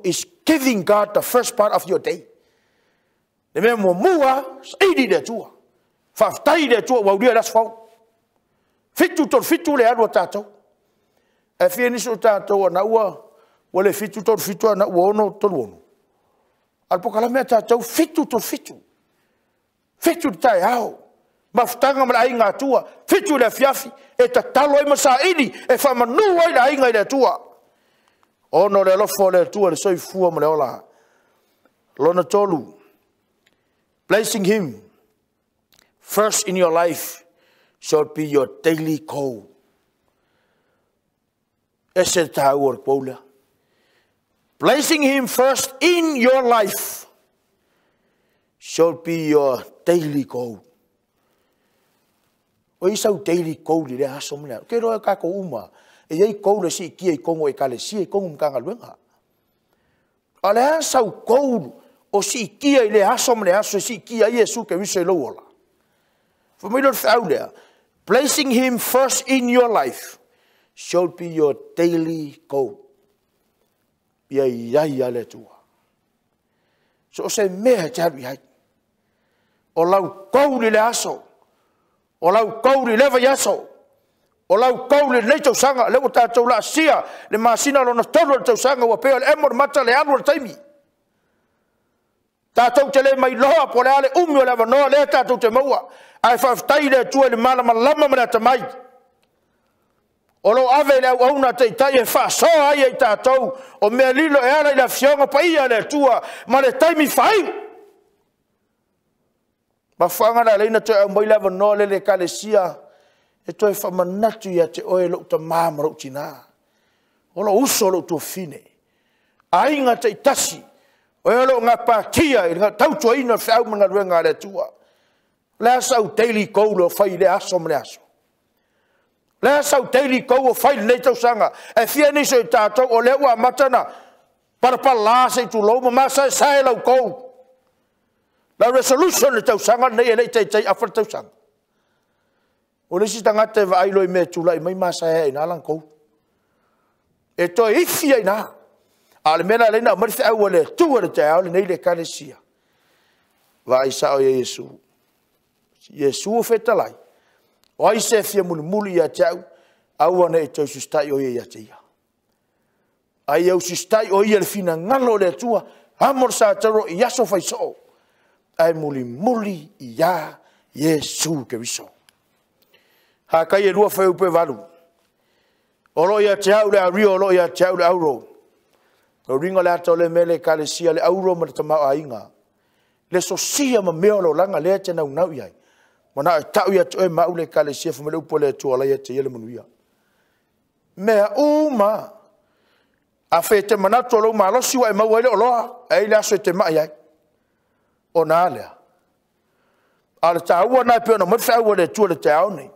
Speaker 1: Is giving God the first part of your day. Le me mua, idi de tua. Faftai de tua, wa dia das fau. Fitu le ado tato. E fie ni so tato na ua, o le fitu na ua no to wono. Al pokala mea tātou fitu to fitu. Fitu tai hao. Mafutanga mala inga tua. Fitu le fiafi. E tatalo ima sa ini. E whamanua i la inga i le tua. Ono le lofo le tua le soifua mo le ola. Lona tolu. Placing him first in your life should be your daily call. Ese tau or pola. Placing him first in your life should be your daily goal. O isau daily goal le aso mena. Ke roa ka ko uma. E ei goal le si ki e kongo e kale si e kongo mkanga luenga. Ale asau goal o si ki e le aso mena aso si ki e Yesu ke wiso lo ola. For me not found there. Placing him first in your life should be your daily goal. Ia ia le tua. So se mea te haru hai. O lau kauri le aso. O lau kauri le vai aso. O lau kauri le tau sanga. Le o tātou la sia. Le masina lona tolu le tau sanga. Wa peo le emor mata le anu le taimi. Tātou te le mai loa po le ale umi o le avanoa le tātou te maua. Ai whaftai le tua le malama lama mana ta mai. Olo ave le au na te tai e fa so ai e tātou o mea lilo e ala i la fionga Paia le tua ma le taimi whai. Ma whanga na leina te au mai lava no le kalesia e toi whamanatu ia te oe lo ta māmara utina. Olo uso lo tua fine. Ainga te tasi o e lo ngā pātia i ngā tautua ina whiau mga ruenga le tua. Le asau daily koulo whai le aso mle aso. Le sau daily kou o whai le tau sanga. E fia niso i tātou o lewa matana. Parapa la se tu loma masa e sae lau kou. La resolution le tau sanga nei e le tei awhara tau sanga. O lesi tangata e waailo i mea tula i mai masa e ina alang kou. E toi ifia ina. A le mena leina o marifi au le tua le te au le nei le kalesia. Wa isa o Yesu. Yesu o fetalai. O ai se fia muli ia tau, au ana e tau sustai o ia te ia. Ai au sustai o ia le fina ngalo le tua, hamor sa taro i aso fai so. Ai muli ia Yesu ke viso. Ha kai e rua fai upe valu. Olo ia tau le ario, olo ia tau le auro. Ko ringa le ato le mele kalesia le auro ma le tamau a inga. Le sosia ma meo lo langa le te nau iai. Mana tau ia toe mau le kalesia fa mele upo le tua lai te ele manuia. Mea uma. A fe te manatu lo ma lo siwa e mau ele o loa. E le aso te mai ai. O nā lea. A le tāua nai peo na mwetwha ua le tua le te au nei.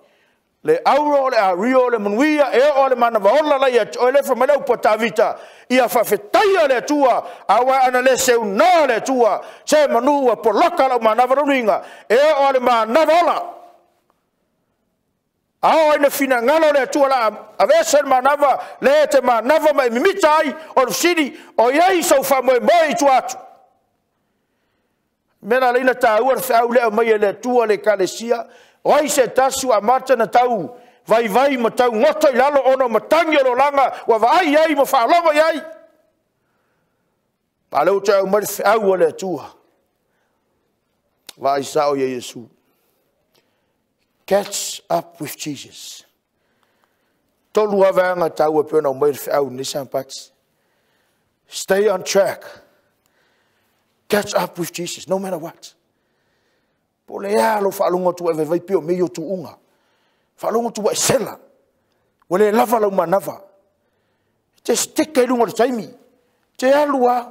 Speaker 1: Le auro le a rio le manuia e o le mana vaola lai o le fa mele upo ta vita. Ia whawhetaia le tua, awa ana le seu nā le tua, se manua po loka lau manava runinga, e o le manava ola. Ao ina fina ngalo le tua la, a vese manava, le te manava mai mimitai, o le siri, o iei sau whamoe moi tu atu. Mena leina tā ua au leo mai le tua le kalesia, o ai se tasu a mata na tau, vai ma tau ngota i lalo ono matangi o langa wa vai ai ma whaalonga ai. Palau te au mari au le tua. Vai sao ia Yesu. Catch up with Jesus. Tolu avanga tau e pena o mari au ni Sapati. Stay on track. Catch up with Jesus no matter what. Po le alo whaalonga tu e vai pio meio tu unga. Whalongo tu wa sela. Wale lava lau manava. Te stika ilunga le taimi. Te alua.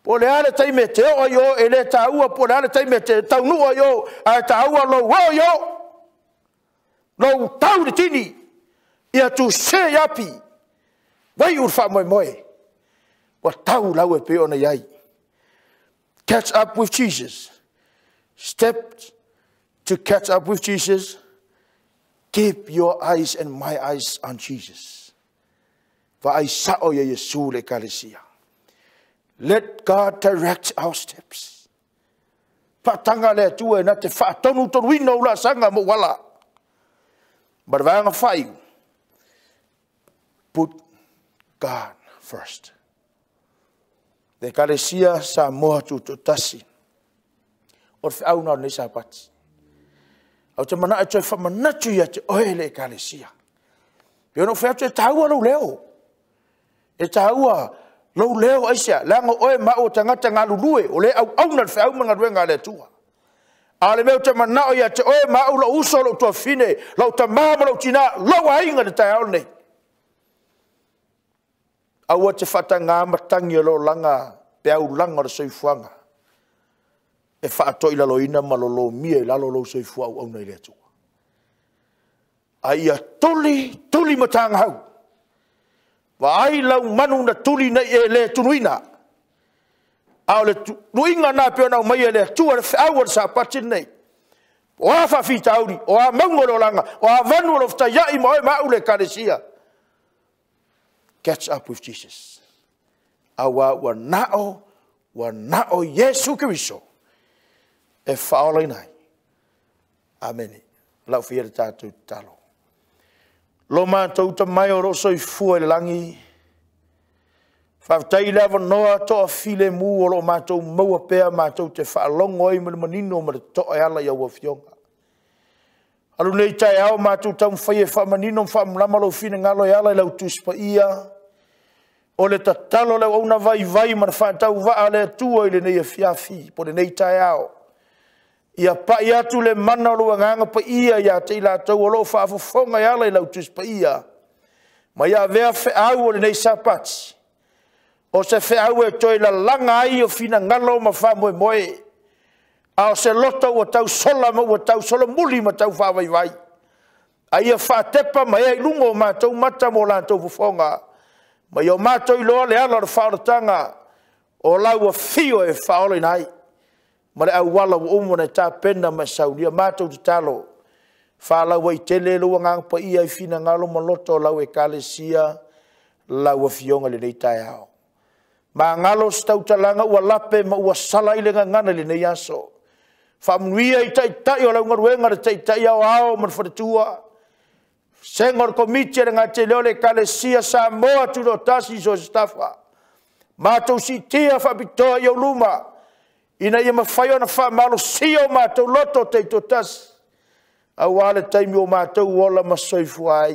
Speaker 1: Po le ale taime te o yo. E le taua po le ale taime te taunu o yo. A taua lo o yo. Lo tau le tini. Ia tu se yapi. Wai urfa moe moe. Wa tau lau e peo na yai. Catch up with Jesus. Step to catch up with Jesus. Keep your eyes and my eyes on Jesus. Va'aisa'o ya Yesu le kalesia. Let God direct our steps. Patanga le tua na te whaatonu tonu ino ula sanga mo wala. Marvanga whai. Put God first. De kalesia sa moa tu tasi. O te au nao nei Sapati. Au te mana e toi whamanatu ia te oe le kalesia. Pio no whea te taua lau leo. E taua lau leo aisia. Langa oe mao tangata ngā lulue. O le au na le whea mga ruenga le tua. A le meo te mana ia te oe mao lau uso lau tua fine. Lau ta mama lau tina. Lau ainga le tai au nei. Aua te whata ngā matangi lo langa pe au langa le soifuanga. E whaato i lalo ina malolo mia i lalo lo soifua au nei le atua. A ia tuli matanga hau. Wa ai lau manu na tuli nei e le tunuina. A le tunuinga na peo nau mai e le atua le whiaua le Sapati nei. O a whawhita auri, o a maungo lo langa, o a vanu lo fta iai moe mau le kalesia. Catch up with Jesus. Awa wa nao Yesu Kiriso. E Falanai. Amen. Lau fia le tātou talo. Lo mātou ta mai o roso i fua le langi. Whaftai lewa noa toa file mu o lo mātou maua pēa mātou te whaalongo i mele manino ma le toa e ala i aua fionga. Alu nei tai ao mātou tau mwhai e whamanino whaamlama lo fine ngalo e ala i lau tuspa ia. O le tatalo le ona vai ma whaatau waa le tua i le nei e fiafi. Po le nei tai ao. Ia pai atu le mana o lua nganga pa ia ia te ila tau o lo Faafofoga ia lai lau tus pa ia. Ma ia vea whiau o le nei Sapati. O se whiau e toi la langa ai o fina ngalo ma wha moe moe. A o se lota ua tau sola ma ua tau sola muli ma tau wha vai. A ia wha tepa ma ia ilungo ma tau mata mo la tau Faafofoga. Ma ia o mātou iloa le ala o whaoratanga o lau a fio e whaole nai. Ma le au wala wa umona ta pena ma saulia mātou te talo. Whalau ai tele lua ngang pa ia i fina ngalo ma loto lau e kalesia lau a fionga le nei tai ao. Ma ngalo stau talanga ua lape ma ua sala i le ngana le nei aso. Whamuia i tai o lau ngaruenga le tai ao ao ma wharetua. Sengor komiti e ngā te leo le kalesia sa moa tu no tasi so stafa. Mātou si tia Faapitoa i au luma. Ina ia mawhai ona whaamalo sio mātou loto te totas. A wale taimi o mātou wola ma Sefulua'i.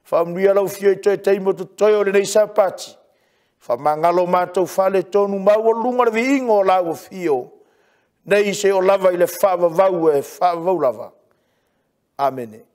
Speaker 1: Whaamria lau fio i toi taimi o toi o le nei Sapati. Whamangalo mātou whale tonu mau o lunga le vi ingo o lau o fio. Nei se o lava i le whaavavau e whaavavau lava. Amene.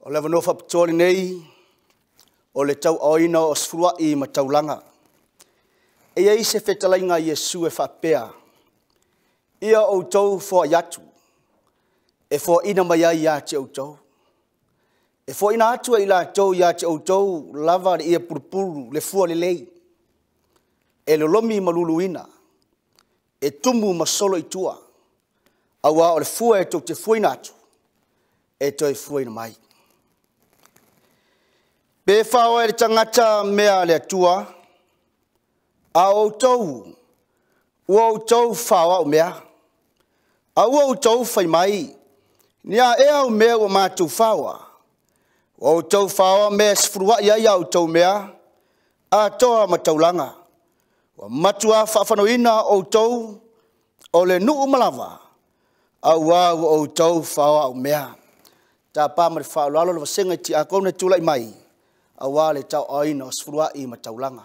Speaker 2: O le vano Faapitoa nei, o le Toeaina o Sefulua'i ma taulanga. E ei se whetalainga Iesu e whapea. Ia o tau fo yatu. E fo ina mai ai ia te o tau. E fo ina atua i la tau ia te o tau lava le ia purupuru le fua le lei. E le lomi maluluina. E tumu masolo i tua. Awa o le fua e tau te fuina atu. E toi fuina mai. Pe whaoa e le tangata mea le atua. A o tau. Ua o tau whaoa o mea. A ua o tau whai mai. Nia e au mea o mātou whaoa. O tau whaoa me Sefulua'i ai au tau mea, a toa mataulanga. Wa matua whaafanoina o tau o le nuu malava, au au o tau whaoa au mea. Ta pāmari whaolalo le wasenga ti a kone tūlai mai, au a le tau aina o Sefulua'i mataulanga.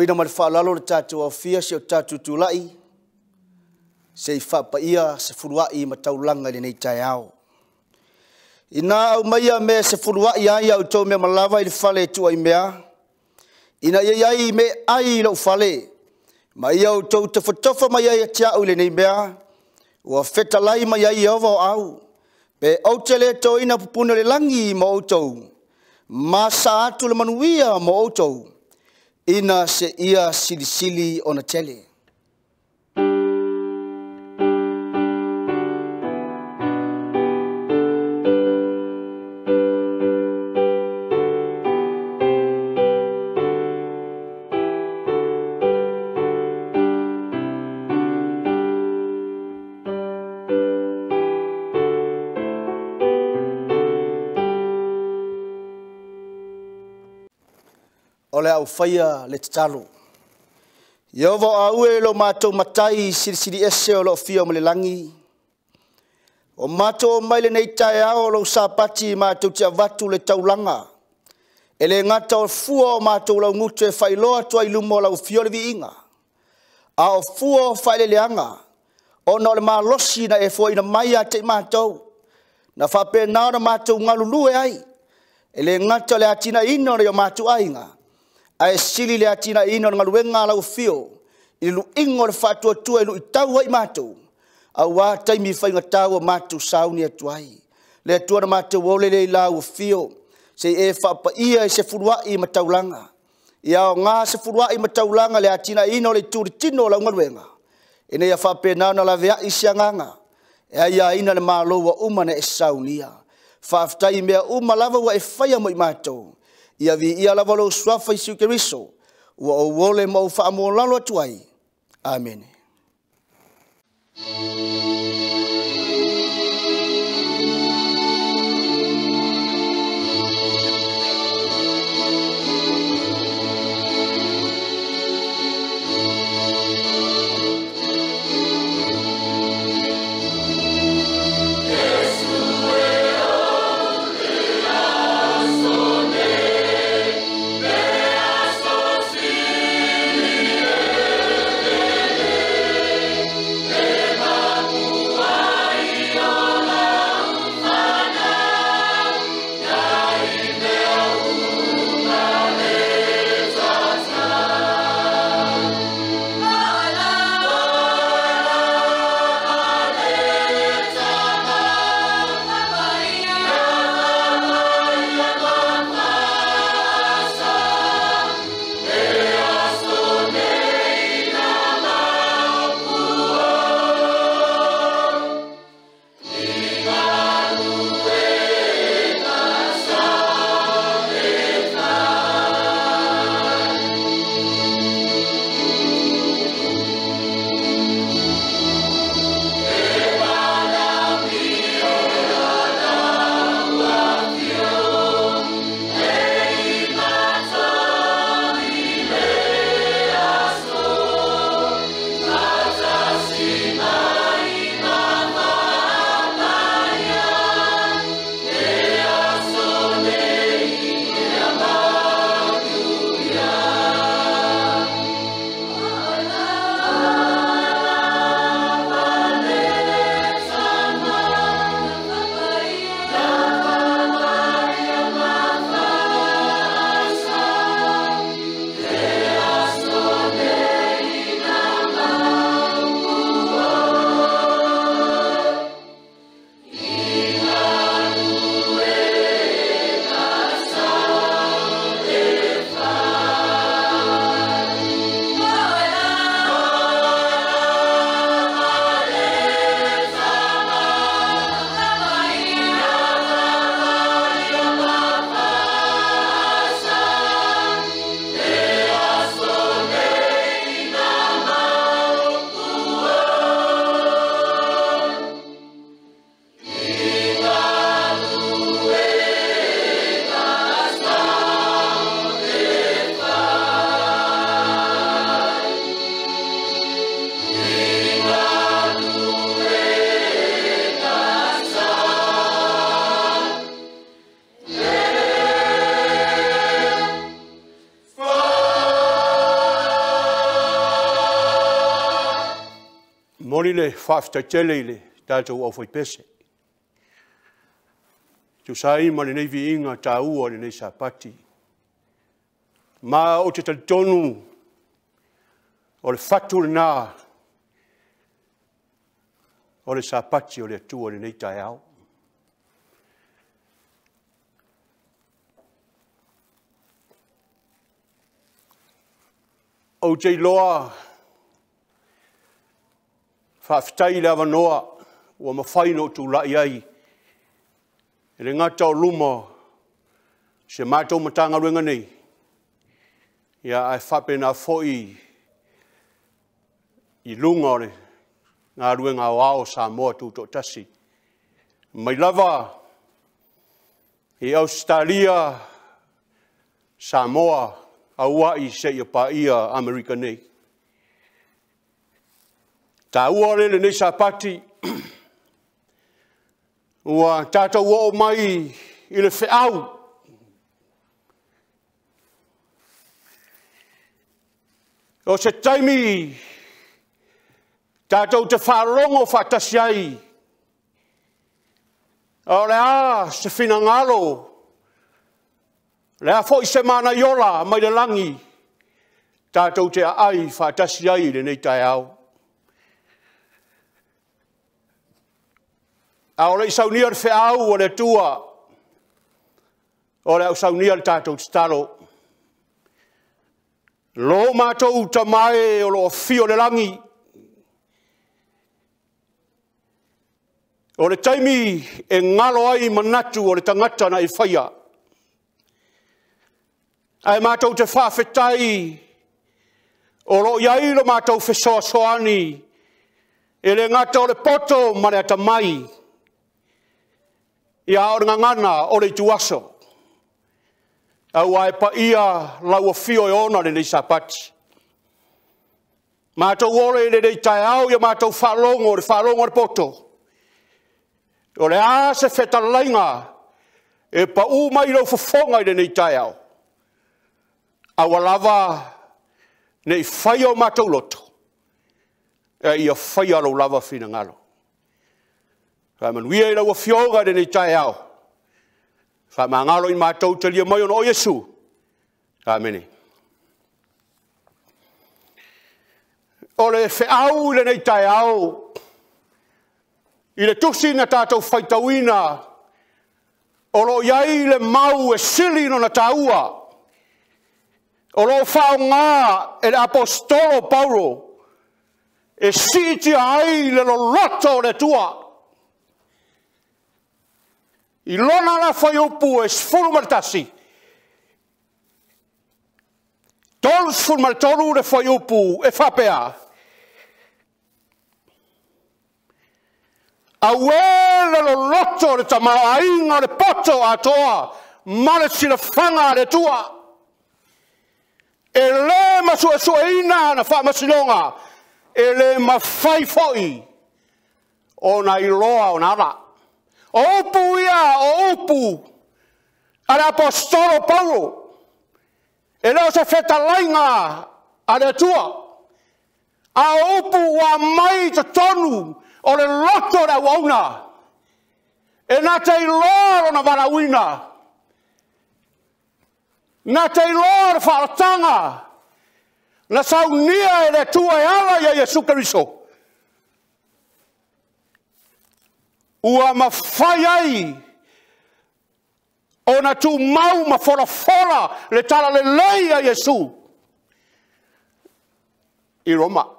Speaker 2: Ina mai whaalalo le tātou au fia se o tātou tūlai, se I Paia Sefulua'i mataulanga le nei tai ao. Ina au maia me Sefulua'i ai au tau me malawa I le whale tu ai mea, ina iai me ai lau whale, mai au tau tawhatofa mai ai atia au le nei mea, ua whetalai mai ai au au, pe au tele tau ina pupuna le langi mo au tau, masa atu le manuia mo au tau, ina se ia silisili ona tele. Ole au whaia le Tatalo. Iovo au e lo mātou matai sirisiri ese o lo fia o malelangi. O mātou mai le nei tae ao lo Sapati mātou tia vatu le taulanga. E le ngata o fua o mātou lau ngutu e whailoa tua I lumo lau fio le vi inga. A o fua o whaile leanga. O na le malosi na e fua ina mai a te mātou. Na whape nao na mātou ngalulu e ai. E le ngata le atina ino le o mātou ainga. Ai sili le atina ino ngaluenga lau fio I lu ingo le fatua tua I lu itau ai mātou a wā taimi whainga tau a mātou sauni atuai le atua na mātou ole le lau fio se e Paia Sefulua'i mataulanga ia o ngā Sefulua'i mataulanga le atina ino le turitino lau ngaluenga e nei a whapena na la vea isianganga e ia ina le mālo wa umana e saunia whaftai mea umalava wa e whaia mo I mātou ia vi ia lava lo swafa I siu keriso, ua o wole mau wha mo lalo atuai. Amen.
Speaker 3: Ema mori le whaafitaitele le tātou au whai pese. Tu sai ma le nei vi inga tā ua le nei Sapati. Ma o te tonu o le whatu le nā o le Sapati o le atua le nei tai au. O te loa whaafitai le awanoa ua mawhaino tu lai ai e le ngata o luma se mātou Matagaluega nei ia ai whapena foi i lunga o le ngā ruenga o ao Samoa tūtou tasi. Mai lava i Australia, Samoa, Hawaii se ia Paia Amerika nei. Tā ua le nei Sapati ua tātou o mai i le whiau. O se taimi tātou te whārongo whātasi ai. O le a se whinangalo. Le a fo i se mana iola mai le langi. Tātou te ai whātasi ai le nei tai au. A o le Sauniga le whiau o le tua. O le au Sauniga le tātou Tatalo. Lo mātou tamae o lo fio le langi. O le taimi e ngalo ai manatu o le tangata na i whaia. Ai mātou te whaafetai o lo iai lo mātou whesoa soani e le ngata o le poto ma le atamai. Ia o le ngangana o le tuaso. Au ai Paia lau fio e ona le nei Sapati. Mātou ole le nei tai au ia mātou whalongo le poto. O le a se whetalainga e pa u mai lau fafonga i le nei tai au. Awa lava nei whaia o mātou loto. E ia whaia lau lava whina ngalo. Ka manuia i lau fioga le nei tai au. Ka mangalo i mātou te lia mai ono o Yesu. Amene. O le whiau le nei tai au. I le tusi na tātou whaitauina. O lo iai le mau e sili no na tāua. O lo whao ngā e le apostolo Paulo. E siti ai le lo loto le tua. I lona la whaiupu e sefulua'i. Tolu sefulua'i le whaiupu e whapea. Awele lo loto le tamao ainga le poto atoa. Male sila whanga le tua. E le masuesueina na whaamasilonga. E le mawhaifoi. O na iloa o nara. O upu ia, o upu. Ale apostolo Paulo. E leo se whetalainga a le tua. A upu wa mai te tonu. O le loto da wauna. E na te iloa na varawina. Na te iloa na whaatanga. Na saunia e le tua e ala ia Yesu Keriso. Ua mawhai ai. O na tu mau ma fora le tala le lei a Yesu. I Roma.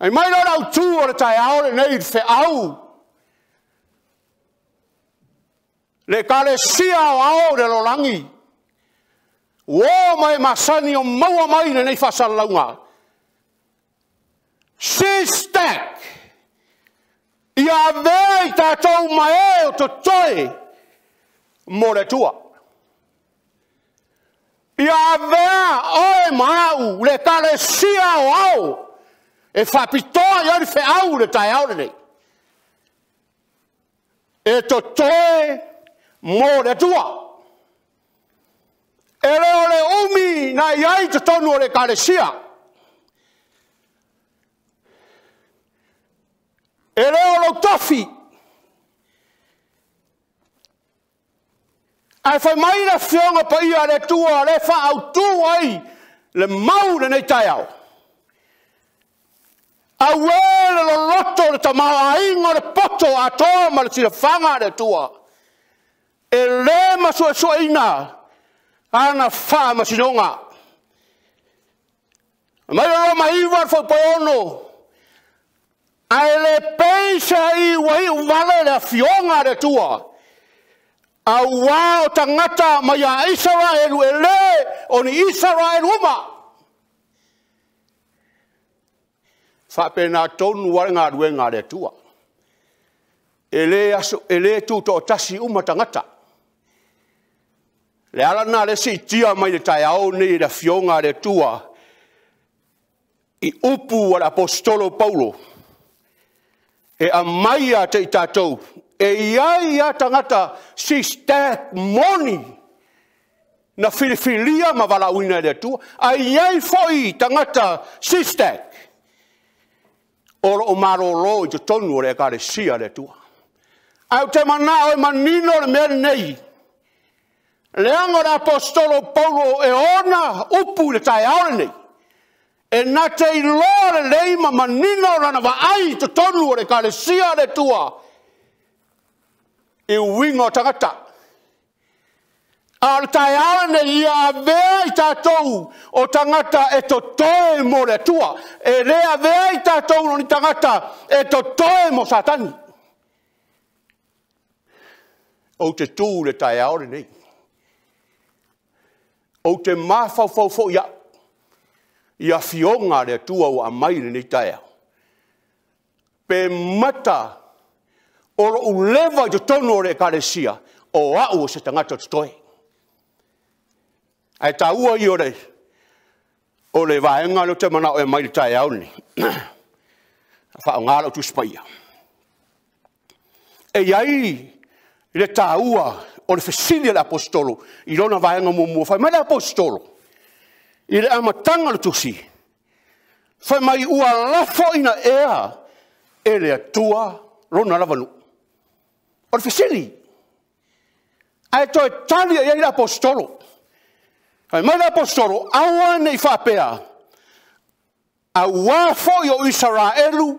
Speaker 3: Ai mai no rau tu o le tai ao le nei whiau. Le kare sia o ao le lolangi. Wo mai masani o maua mai le nei whasalaunga. SISDAC. Ia vei tātou mai o to toe. Mo le tua. Ia vea oe mau le kare sia o ao. E Faapitoa ia le whiau le tai au le nei. E to toe mo le tua. E leo le umi na iai te tonu o le kalesia. E leo lo tofi. Ai whai mai la whionga Paia le tua le wha au tu ai le mau le nei tai au. A wele lo loto le tamau aingo le poto a toa ma le tira whanga le tua. E le masuaina ana wha masinonga. Mai lo maiwa wha pono. Ai le peisa I wahi wale le whionga le tua. A wao tangata mai a Israelu e le o ni Israelu uma. Whapena tonu wale ngā ruenga le tua. E le tūto tasi uma tangata. Le alana le si tia mai le tai au ni le whionga le tua. I upu wale apostolo Paulo. E a mai a te I tātou. E iai a tangata SISDAC moni na filifilia ma walauina le tua. A iai foi tangata SISDAC. Oro o maroro I te tonu o le kare sia le tua. Au te mana o manino le mea nei. Leango le apostolo Paulo e ona upu le tai aore nei. E na te iloa le leima manino rana wa ai te tonu o le kare sia le tua. I wingo tangata. Al tai ane ia vea I tātou o tangata e to toe mo le tua. E rea vea I tātou no ni tangata e to toe mo satani. O te tū le tai aore nei. O te mafau ia. Ia fionga le tua o amai nei tai au. Pe mata oro uleva I tono o le kalesia o au se tangata toi. Ai taua I o le vaenga lo te mana o e mai tai au ni. Fa ngalo tu spaia. E iai le taua o le fesilia l'apostolo I lona vaenga mo fai mai l'apostolo. I le amatanga lo tusi. Fai mai ua lafo ina ea e le atua lona lavanu. O le fesili. Ai toi talia iai l'apostolo. Ai mai l'apostolo, awa nei whapea. Awa foi o Israelu,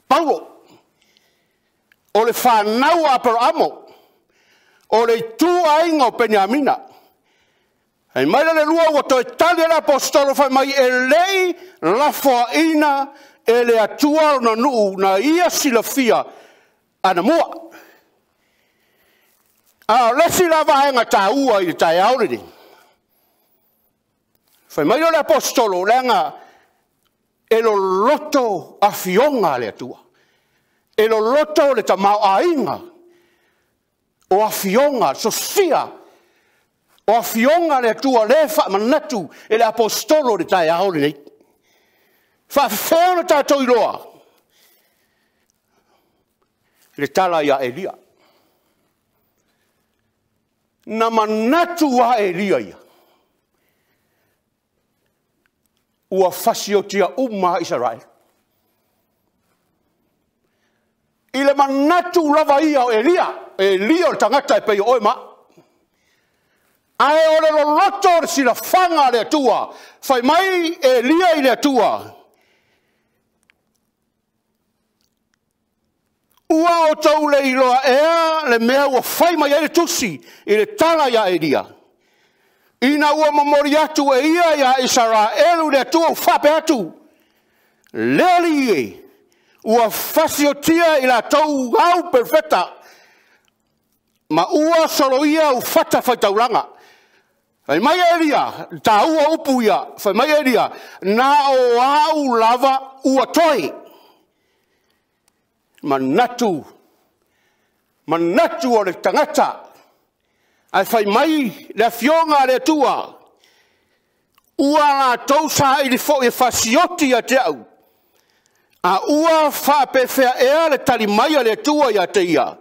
Speaker 3: Paulo. O le whanau Aperamo. O le tuainga o Penyamina. Ai mai le lua o toi talia l'apostolo, fai mai e lei la foaina e le atua na nuu na ia silafia ana mua. A lesi la vaenga taua I tai auriri. Fai mai o le apostolo lenga e lo loto a fionga le atua. E lo loto le tamau ainga. O a fionga, sofia. O a fionga le atua le fa manatu e le apostolo le tai auriri. Faafeiloaiga tātou iloa. Le tala ia Elia. Na manatu wa Elia ia. Ua fasiotia umma Israel. I le manatu lava ia o Elia. Elia o tangata e pei oe ma. Ai o le loloto o sila fanga le atua. Fai mai Elia I le atua. Ua o tau le iloa ea le mea ua fai mai ele tusi I le tala ia Elia. Ina ua mamori atu e ia ia Israelu le atua whape atu. Leli e ua fasiotia I la tau au perfecta. Ma ua solo ia u fata whaitauranga. Fai mai Elia, ta ua upu ia, fai mai Elia, na o au lava ua toi. Manatu o le tangata. Ai fai mai le fionga le tua. Ua la tausa I le fo e fasioti a te au. A ua whapewhea ea le talimai le tua ia te ia.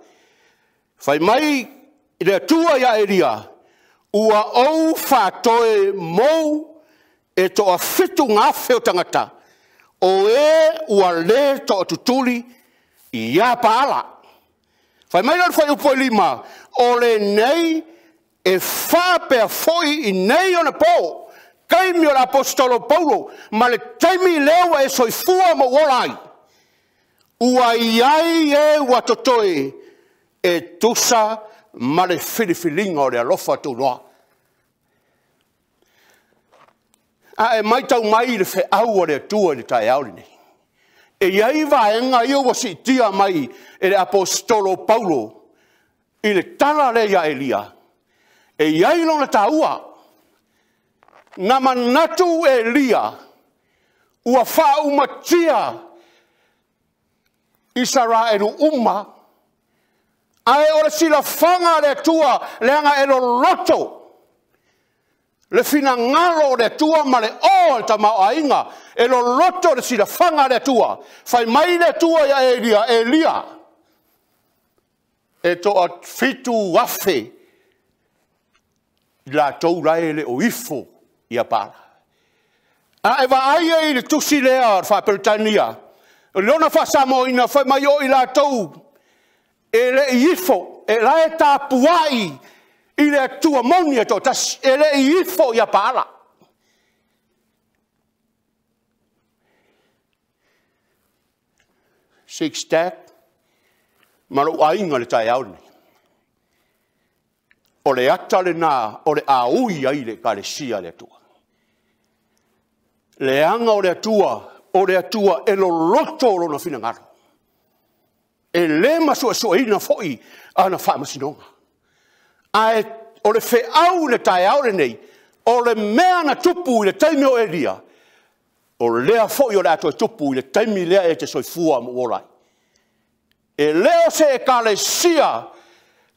Speaker 3: Fai mai le tua ia Elia. Ua ou whatoe mou e to a fitu ngā wheo tangata. O e ua le to a tutuli ia paala. Fai mai lor fai upo lima, o le nei e whapea foi I nei o na po, kaimi o l'apostolo Paulo, ma le taimi lewa e soifua mo wolai. Ua iai e watotoe e tusa ma le filifilinga o le alofa tu loa. A e mai tau mai le fe au o le tua le tae auli nei. E iai vaenga I o wasi tia mai e le apostolo Paulo I le tala le ia Elia. E iai lona taua. Na manatu Elia ua wha umatia Israelu umma. Ae ora sila whanga le tua leanga e lo loto. Le fina ngalo le tua ma le o ta Maoainga. E lo loto le sila whanga le tua. Fai mai le tua ia Elia. E to a fitu wafe. La tau rai le o ifo ia para. A eva aia I le tusi lea Faapitoa. Lona Samoina fai mai o I la tau. E le ifo. E la e tapuai. I le tua monia to tas. E le ifo ia para. SISDAC. Malumalu le tae auni. O le ata le nā, o le aui ai le kalesia le atua. Le anga o le atua e lo loto o lona fina ngaro. E le masua soina foi ana whaamasinonga. Ae o le fe au le tae au le nei, o le mea na tupu I le taimi o Elia, o lea foi o le atua tupu I le taimi lea e te soifua mo wolai. E leo se e kalesia,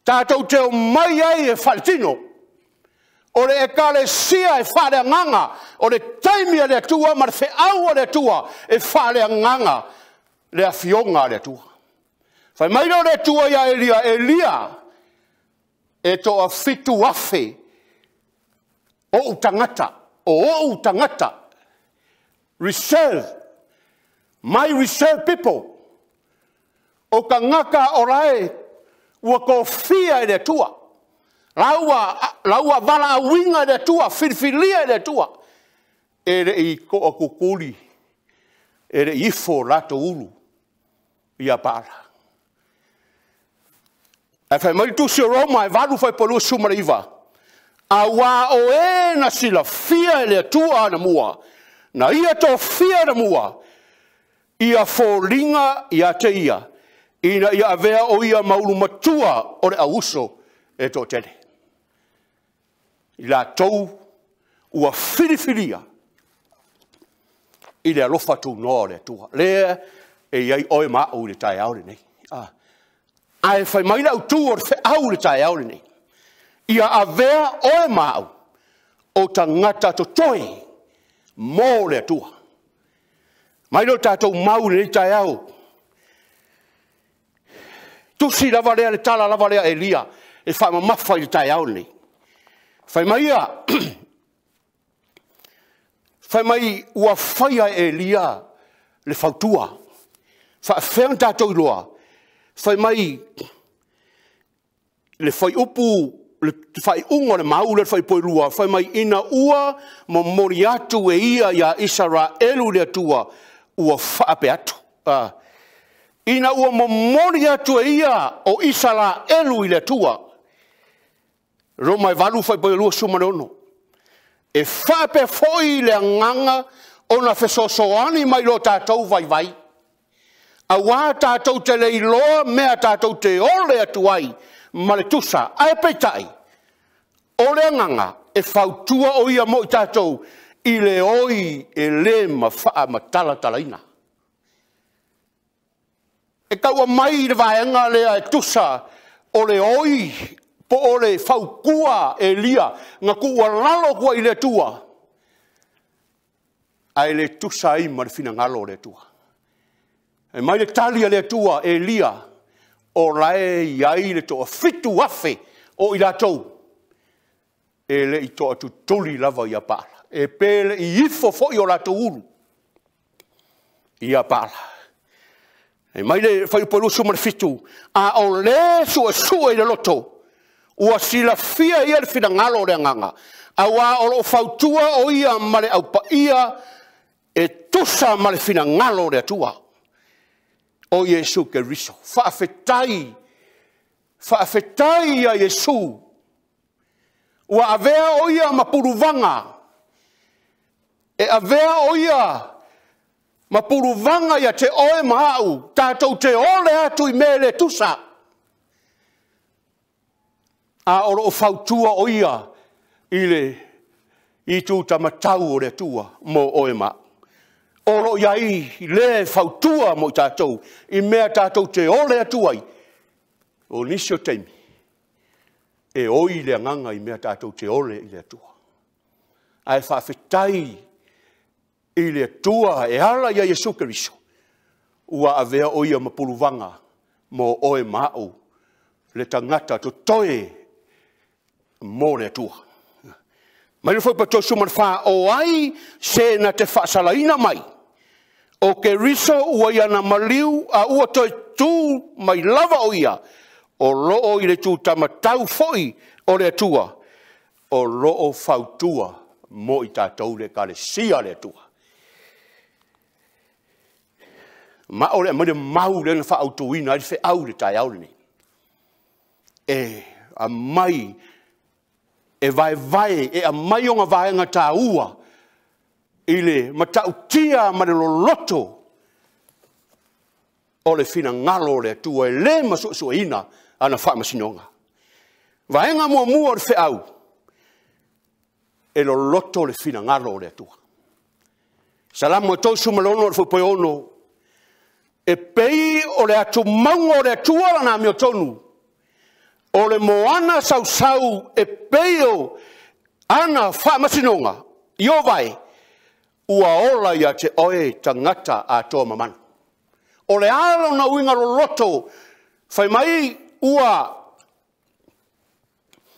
Speaker 3: tātou te o mai ai e whaletino. O le e kalesia e whare nganga. O le taimi a le atua, ma le wheau a le atua e whare nganga. Le a fionga a le atua. Whai maino le atua ia Elia. E to a fitu afe. O utangata. O utangata. Reserve. My reserve people. O ka ngaka orae. Ua ko fia le tua. Laua vala winga le tua, filfilia le tua. Ere I ko a kukuli. Ere ifo lato ulu. Ia para. E fai mai tu si Roma e valu fai polu sumariva. A wa o e na sila fia le tua na mua. Na ia to fia na mua. Ia folinga ia te ia. Ina ia avea o ia maulumatua o le auso e tō tele. I la tau ua filifilia. I le alofa tu no le tua. Lea e iai oe mao le tae au le nei. Ae fai mai lau tu o le fe au le tae au le nei. Ia avea oe mao o tangata to toi mo le tua. Mai lo tātou mau le tae au. Tusi lava lea le tala lava lea Elia. E wha mamafa I le tae au nei. Whai mai ia. Whai mai ua whaia Elia le whautua. Wha whean tātou loa. Whai mai le whai upu, le whai unga le mau le whai poirua. Whai mai ina ua mo mori atu e ia Israelu le atua ua whaape atu. Ina ua momori atu e ia o Israelu I le tua. Roma e valu fai poi lua sumarono. E whape foi le nganga o na fesosoani mai lo tātou vai. A wā tātou te Leiloa mea tātou te ole atu ai. Ma le tusa, ai peitai. O le nganga e whautua o ia mo I tātou I le oi e le ma wha ma Talaina. E kaua mai le vaenga lea e tusa o le oi po o le whaukua Elia ngā kua lalo kua I le tua. Ai le tusa I ma le fina ngalo le tua. E mai le talia le tua Elia o lae iai le toa fitu afe o I la tau. E le I toa tutuli lava I apala. E pele I ifo fo I o la tau ulu. I apala. E mai le fai po lusu ma fitu a o le su e le loto. Ua sila fia ia le fina ngalo le nganga. A wa o lo fautua o ia ma le au paia e tusa ma le fina ngalo le atua. O Yesu ke riso. Faafetai a Yesu. Ua avea o ia ma puruvanga. E avea o ia ma puruvanga ia te oe maau. Tātou te ole atu I mele tusa. A oro o fautua o ia I tu tamatau o le tua mo oe ma. Oro iai le fautua mo tātou. I mea tātou te ole atuai. O nisio teimi. E oi le nganga I mea tātou te ole I le atua. Ai whawhetai I le atua e ala ia Yesu Keriso. Ua avea oia mapuluvanga mo oe mao. Le tangata to toe mo le atua. Mai le foi pa tosu man fa o ai se na te whaasalaina mai. O ke riso ua ia na maliu a ua toi tū mai lava o ia. O loo I le tū tamatau foi o le atua. O loo fautua mo I tātou le kale sia le atua. Ma o le amade mau le na wha autoina I le au le tai au le ni. E a mai e vai e a mai o ngā vaenga tā ua I le matautia ma le loloto o le fina ngalo le atua e le masuasuina ana whaamasinonga. Vaenga mua le au e loloto le fina ngalo le atua. Salamu e tausu malono le fupoe ono e pei o le atu maunga o le atua lana mi o tonu. O le moana sau e peio ana whaamasinonga I o vai ua ola ia te oe tangata a toa mamana. O le alo na uinga loloto whai mai ua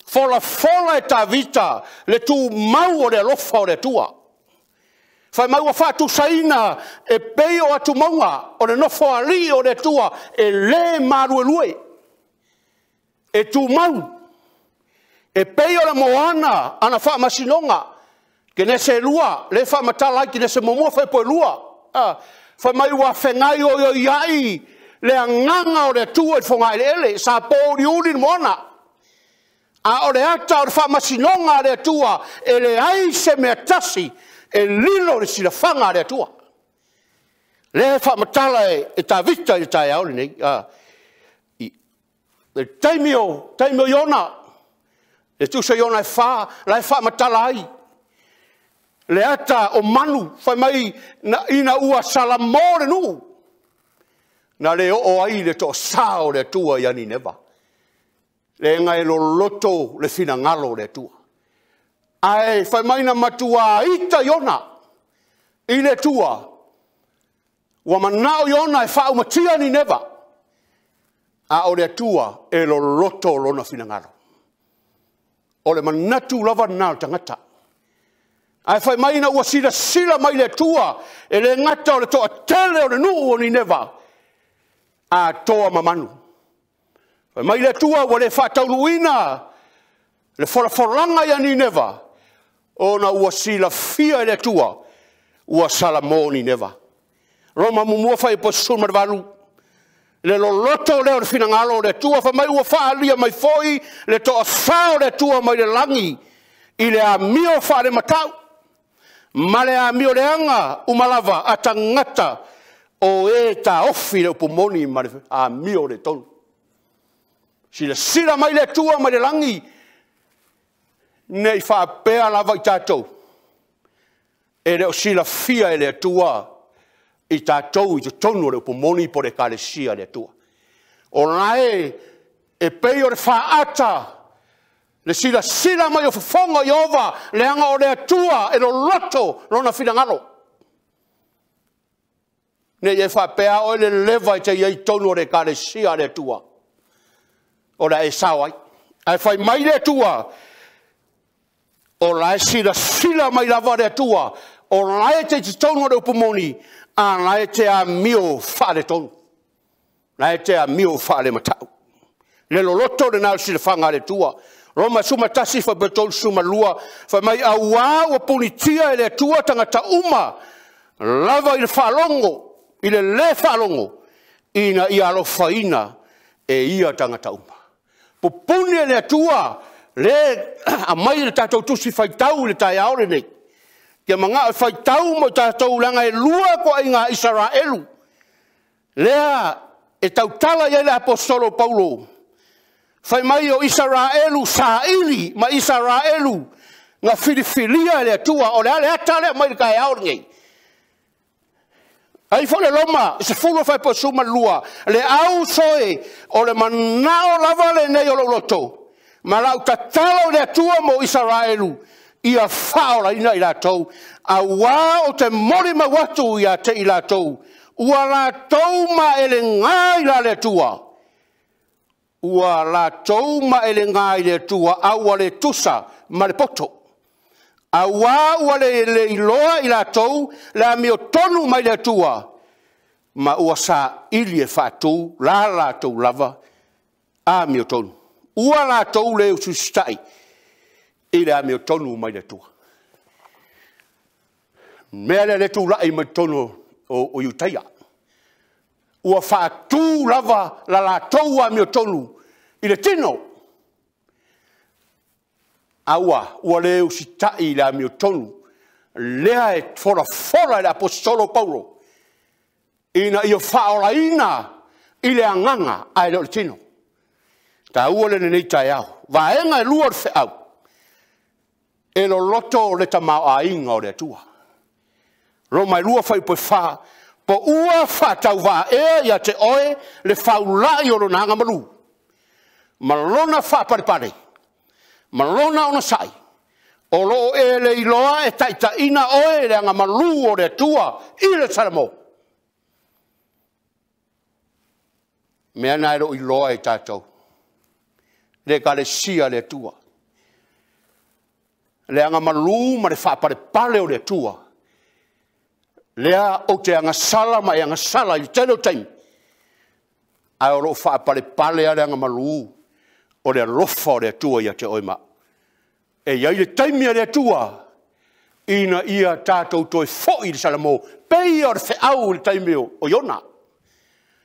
Speaker 3: fola e ta vita le tu mau o le alofa o le tua. Whai mai ua whatu saina e peio atu maunga o le nofo Alii o le tua e le maruelue. E tu mau. E pei o la moana ana wha masinonga. Ke nese lua. Le wha matalai ki nese momua whai poe lua. Whai mai ua whengai o iai. Le anganga o le tua I whongai le ele. Sa pōri uri moana. A o le ata o le wha masinonga le tua. E le ai se mea tasi. E lilo le sila whanga le tua. Le wha matalai e ta vita I tai auli nei. Le taimio Iona. Le tusa Iona e wha, la e wha matalai. Le ata o manu, whai mai na ina ua salamore nu. Na le o ai le to sao le tua I ani neva. Le ngai lo loto le fina ngalo le tua. Ai whai mai na matua ita Iona. I le tua. Wa manao Iona e wha umatia ni neva. A o le atua e lo loto lona fina ngaro. O le manatu lava nao tangata. Ai whai mai na ua sila mai le atua e le ngata o le toa tele o le nuu o ni neva. A toa mamanu. Whai mai le atua ua le whataunuina le whalafolanga ia ni neva. O na ua sila fia le atua ua salamo ni neva. Roma mumua whai po suma valu. Le loloto leo le fina ngalo le tua wha mai ua whaalia mai foi le toa whao le tua mai le langi I le a mio wha le matau ma le a mio le anga umalava a tangata o e ta ofi le upumoni ma le a mio le tonu si le sila mai le tua mai le langi nei wha pēa lava I tātou e le o sila fia e le tua I tātou I te tonu le upumoni po le kālesia le tua. O nae e pei o le whaata le sila mai o whafonga I ova le anga o le atua e lo loto lona whina ngalo. Ne e whapea o le lewa I te iei tonu o le kālesia le tua. O la e sawai. Ai whai mai le tua o la e sila mai lava le tua o la e te tonu o le upumoni a lai te a mio whare tonu. Na e te a mio whaale matau. Le loloto le nao sile whanga le tua. Roma suma tasi fa betol suma lua. Fa mai awa wa punitia ele tua tangata uma. Lava il whalongo. Ile le whalongo. Ina i alo whaina e ia tangata uma. Pupuni ele tua. Le a mai le tatou tusi whaitau le tai aore nei. Kia manga e whaitau mo tatou langa e lua ko inga Israelu. Lea e tautala ia le apostolo Paulo. Fai mai o Israelu saili ma Israelu nga filifilia le tua o le ale atale mai ka e aore. Ai fole loma se fulo fai po suma lua le au soe o le manao lava le nei o loto. Ma lau tatalo le tua mo Israelu ia faola ina i latou a wā o te mori ma watu ia te i latou ua latou ma ele ngā i la le tua. Ua la touma ele ngai le tua aua le tusa ma le poto. Aua ua le iloa i la tou la mio tonu mai le tua. Ma ua sa ili e whātou la tou lava a mio tonu. Ua la tou le usustai i le a mio tonu mai le tua. Mea le tu la i mai tonu o iutaia. Ua whātou lava la tou a mio tonu. I le tino. Aua, ua le usitai la mio tonu. Lea e fora le apostolo Paulo. Ina i o whaoraina i le anganga ai le tino. Ta ua le nei tai au. Vaenga e lua le au. E lo loto le tamau a inga o le tua. Roma e lua fai poe wha. Po ua whatau va e ia te oe le faulai o lona malu. Malona Faapitoa, malona ona sai. O lo e le iloa e taitaina oe le anga malu o le tua i le salamo. Mea nai lo iloa e tātou. Le kale sia le tua. Le anga malu ma le Faapitoa o le tua. Lea o te anga sala ma e anga sala i telo taimi. Ai o lo Faapitoa le anga malu. O le rofa o le tua ia te oima. E iai le taimi a le tua, ina ia tātou toi fo'i le salamo, pei o le wheau le taimi o Iona.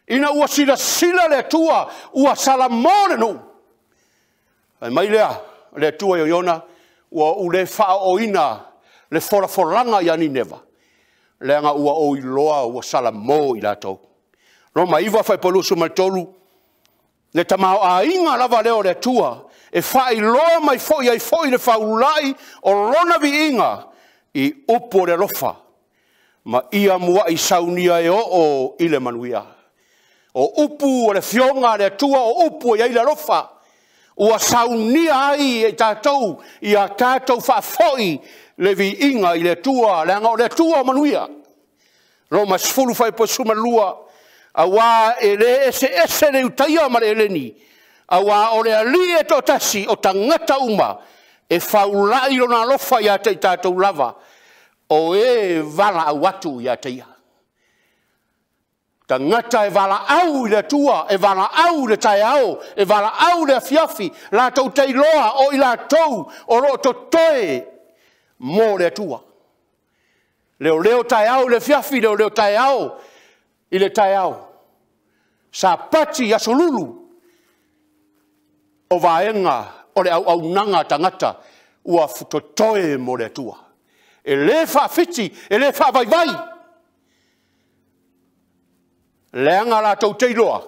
Speaker 3: Ina ua sila le tua, ua salamo le no. Ai mai lea, le tua o Iona, ua ule whao o ina, le foraforanga ia ni neva. Leanga ua o iloa, ua salamo i latou. Roma iwa fai polusu mai tolu, le tamau a inga lava leo le tua, e whai loa mai foi ai foi le Faulai o lona vi inga i upo le rofa. Ma ia mua i Sauniga e o i le manuia. O upu o le fionga le tua o upu i le rofa. Ua Sauniga ai e tātou i a tātou whafoi le vi inga i le tua, le anga o le tua o manuia. Roma sfulu fai po suma lua. Awa e le ese le utaia ma le eleni. Awa o le Alii e to tasi o tangata uma. E Faulai lona lofa ia te tātou lava. O e vala au atu ia te ia. Tangata e vala au i le tua. E vala au le tai au. E vala au le afiafi. La tau te iloa o i la tau. O lo to toe. Mo le tua. Leo tai au le fiafi. Leo tai au. I le tai au. Sapati ya solulu. O vaenga, o le au nanga tangata, ua futotoe mo le tua. E le faafiti, e le faavaivai. Le anga la tau teiloa.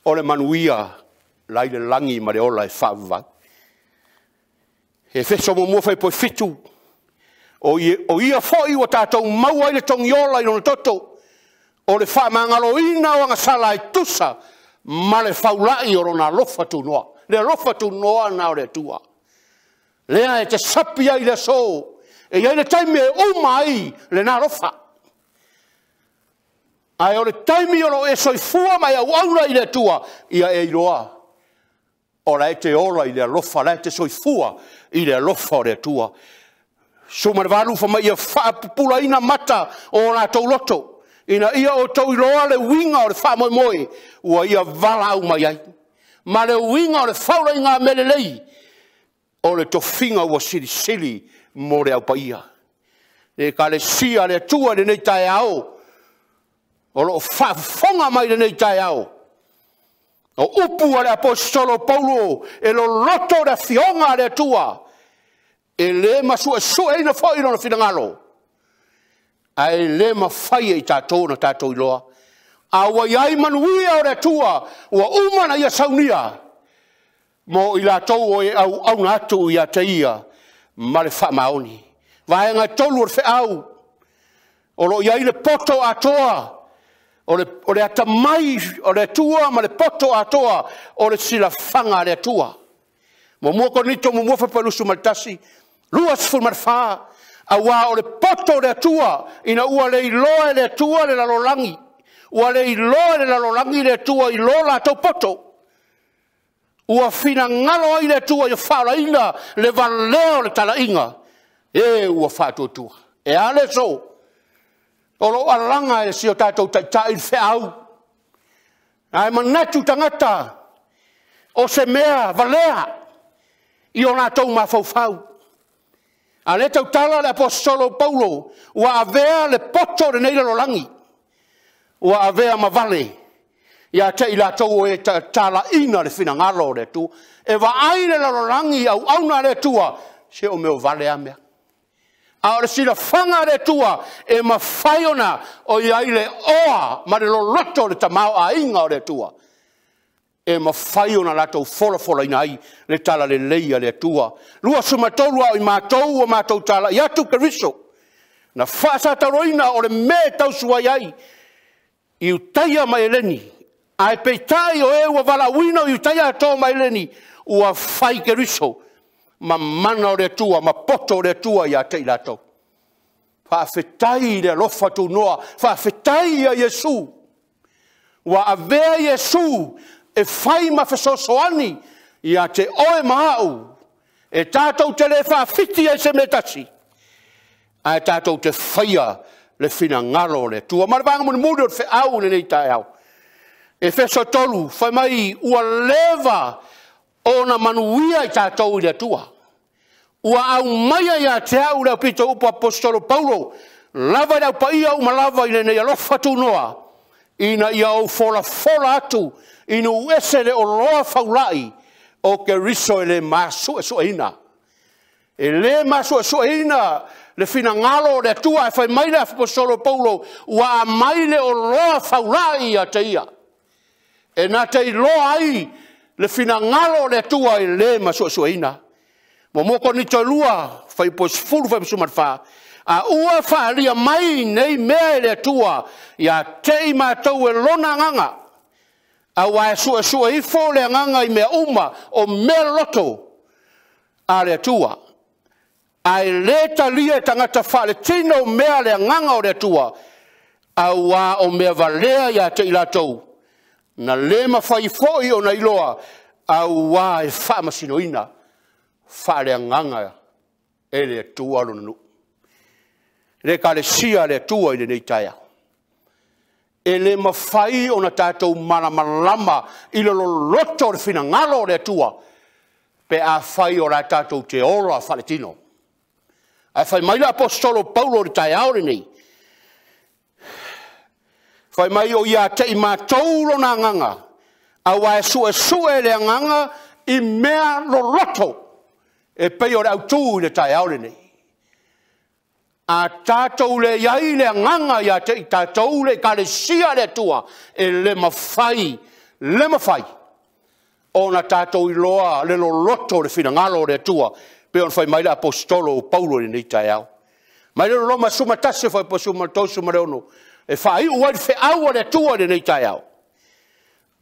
Speaker 3: O le manuia, lai le langi ma le ola e faavaivai. E feso mo mua fai poe fitu. O ia foi o tātou maua i le tongiola i lona toto. O le whamangaloina o anga sala e tusa, ma le Faulai o lona lofa tu noa. Le lofa tu noa na o le tua. Lea e te sapi ai le so, e iai le taimi e umai le na lofa. Ai o le taimi o lo e soifua mai au aula i le tua, ia e iloa. O la e te ola i le lofa, la e te soifua i le lofa o le tua. Suma le valu fa mai ia Puleleiite mata o la tau loto. Ina ia o tau iloa le winga o le wha moi moi. Ua ia vala au mai ai. Ma le winga o le whaura inga melelei. O le tofinga ua sili sili mo le au paia. E ka le sia le tua le nei tae au. O lo Faafofoga mai le nei tae au. O upu a le apostolo Paulo. E lo loto le fionga le tua. E le masua ina fo ino na finangalo. Ai le mawhai i tātou na tātou iloa. A wa iai manuia o le tua. Ua umana ia Sauniga. Mo i la tau o e au na atu i a te ia. Ma le wha maoni. Vaenga tolu o le whaau. O lo iai le poto atoa. O le atamai o le tua. Ma le poto atoa. O le sila whanga le tua. Mo mua konito mo mua whapalusu maltasi. Lua sifur marwha. Awa o le poto le tua. Ina ua le iloa le tua le lalolangi. Ua le iloa le lalolangi le tua. Iloa tau poto. Ua fina ngalo ai le tua. Ia Faalaina le valeo le talauega. E ua whātua. E ale so. O lo alanga e si o tātou tai wheau. Ai manatu tangata. O se mea valea. I o nā tau mawhauwhau. A le tau tala le apostolo Paulo. Ua avea le poto le nei lalolangi. Ua avea ma vale. Ia te i la tau e tala ina le fina ngalo le tu. E wa ai le lalolangi au auna le tua. Se o meo vale a mea. A ore sila whanga le tua. E ma whaiona o iai le oa. Ma le loloto le tamau a inga o le tua. E ma whaiona la tau fola inai. Le tala le leia le tua. Lua sumatolu au i mātou o mātou tala. Iatu kariso. Na whaasa taroina o le me tau suaiai. I utaia mai eleni. Ai peitai o e ua wala wino i utaia ato mai eleni. Ua whai kariso. Ma mana o le tua. Ma poto o le tua i a te ilato. Faafetai le lofa tu noa. Faafetai a Yesu. Ua avea Yesu. E whai ma whesosoani. I a te oe mahau. E tātou te le whaafiti e se metasi. A tātou te whaia le whina ngalo le tua. Marabanga muni muri o te whaau le nei tae au. E wheso tolu, whai mai ua leva o na manuia i tātou i le tua. Ua au maia i a te au le pito upo apostolo Paulo. Lava i au Paia uma lava i le nei alofa tu noa. Ina i au fola atu. Inu uese le o loa Faulai. O ke riso e le masuesuaina. E le masuesuaina. Le fina ngalo le tua e whai maile a apostolo Paulo. Ua maile o loa Faulai a te ia. E na te i loa ai. Le fina ngalo le tua e le masuesuaina. Mo moko ni te lua. Whai po sifuru whai sumarwha. A ua whaaria mai nei mea e le tua. Ia te i mātou e lona nganga. A wae sua i fo le nganga i mea uma o mea loto a le tua. A le talia e tangata whale tino mea le nganga o le tua. A wa o mea valea ia te ilatou. Na le mawhai foi o na iloa. A wa e whaamasinoina. Whale nganga e le tua lonu. Le ka le sia le tua i le nei taia. E le mawhai o na tātou malamalama i le loto le whina ngalo le tua. Pe a whai o la tātou te ora whaletino. A whai mai le apostolo Paulo le tai aore nei. Whai mai o ia te i mātou lo na nganga. A wae sue le nganga i mea lo loto. E pei o le autu i le tai aore nei. A tātou le iai le nganga ia te i tātou le ka le sia le tua e le mawhai. O na tātou i loa le lo loto le whina ngalo le tua pe on whai mai le apostolo o Paulo le nei tai au. Mai le loma sumatase whai po sumatosu mareono e whai ua le wheaua le tua le nei tai au.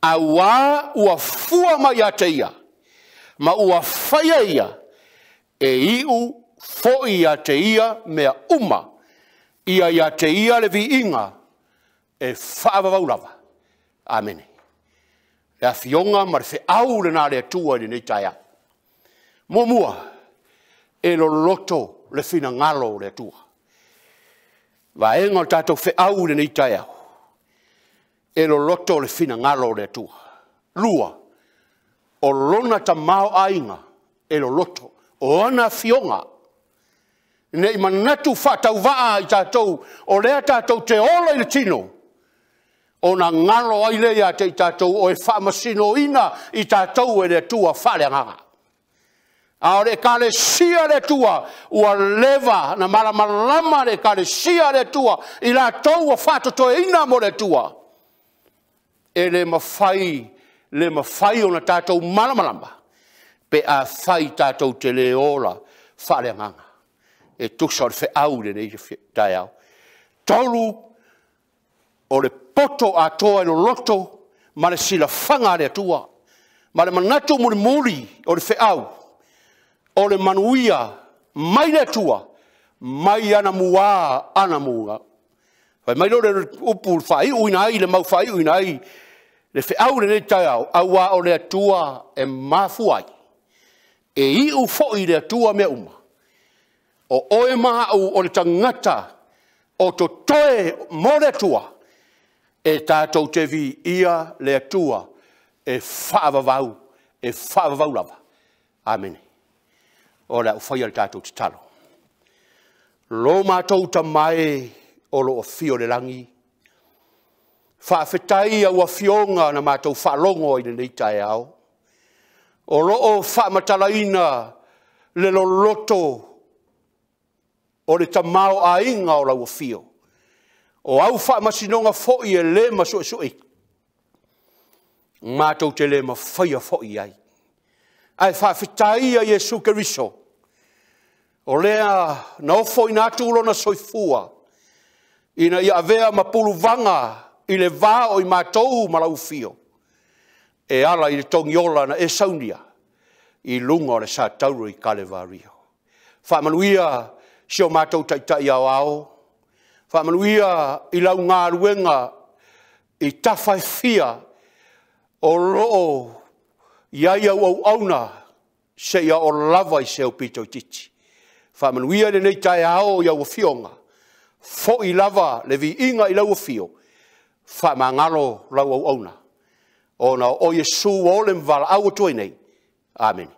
Speaker 3: A ua fua mai a te ia ma ua whaia ia e iu foi a te ia mea uma. Ia te ia le vi inga. E whaavaulava. Amen. Le a fionga ma le wheau le nā le atua le nei taia. Mua. E lo loto le fina ngalo le atua. Vaenga o tātou wheau le nei taia. e lo loto le fina ngalo le tua. Lua, o lona ta mau ainga, e lo loto, o ana fionga. Ne i manatu whatau waa i tātou, o lea tātou te ola i le tino. O na ngalo ai lea te i tātou, o e whaamasino ina i tātou e le tua whaleanganga. A ore ka le sia le tua, ua leva na malamalama le ka le sia le tua, i la tau a whato Toeaina mo le tua. E le mawhai o na tātou malamalama, pe a whai tātou te le ola whaleanganga. E tusa o le wheau le nei tai au. Taulu o le poto a toa no loto, ma le sila whanga le tua, ma le manatu muri o le wheau, o le manuia, mai le tua, mai ana mua, ana mua. Whai mai lo le upu whai uina ai, le mau whai uina ai, le wheau le nei tai au, aua o le tua e mafuai, e iu foi le tua mea uma. O oe maha o le tangata o to toe mo le tua e tātou te vi ia le tua e whaavavau lava. Amen. O le ufai al tātou te talo. Lo mātou ta mai o lo o fio le langi. Faafetai a ua fionga na mātou whaalongo i le nei tae au. O lo o whaamatalaina le lo loto o le tamao a inga o lau fio. O au whaamasinonga fo'i e le masui. Mātou te le mawhaia fo'i ai. Ai whaafetai a Jesu Keriso. O lea na ofo ina tulo na soifua. Ina ia avea mapulu vanga i le vā o i mātou malau fio. E ala i le tongiola na e Saunia. I lunga o le sa tauru i Kalevario. Whaamanuia sio mātou taitai au au. Whaamanuia i lau ngā ruenga i tawhaifia o loo iai au auna se ia o lava i seo pito titi. Whaamanuia le nei tai au i au fionga. Fo i lava le vi inga i lau fio. Whaamangalo lau au auna. O na o Jesu o le mvala au tuai nei. Amen.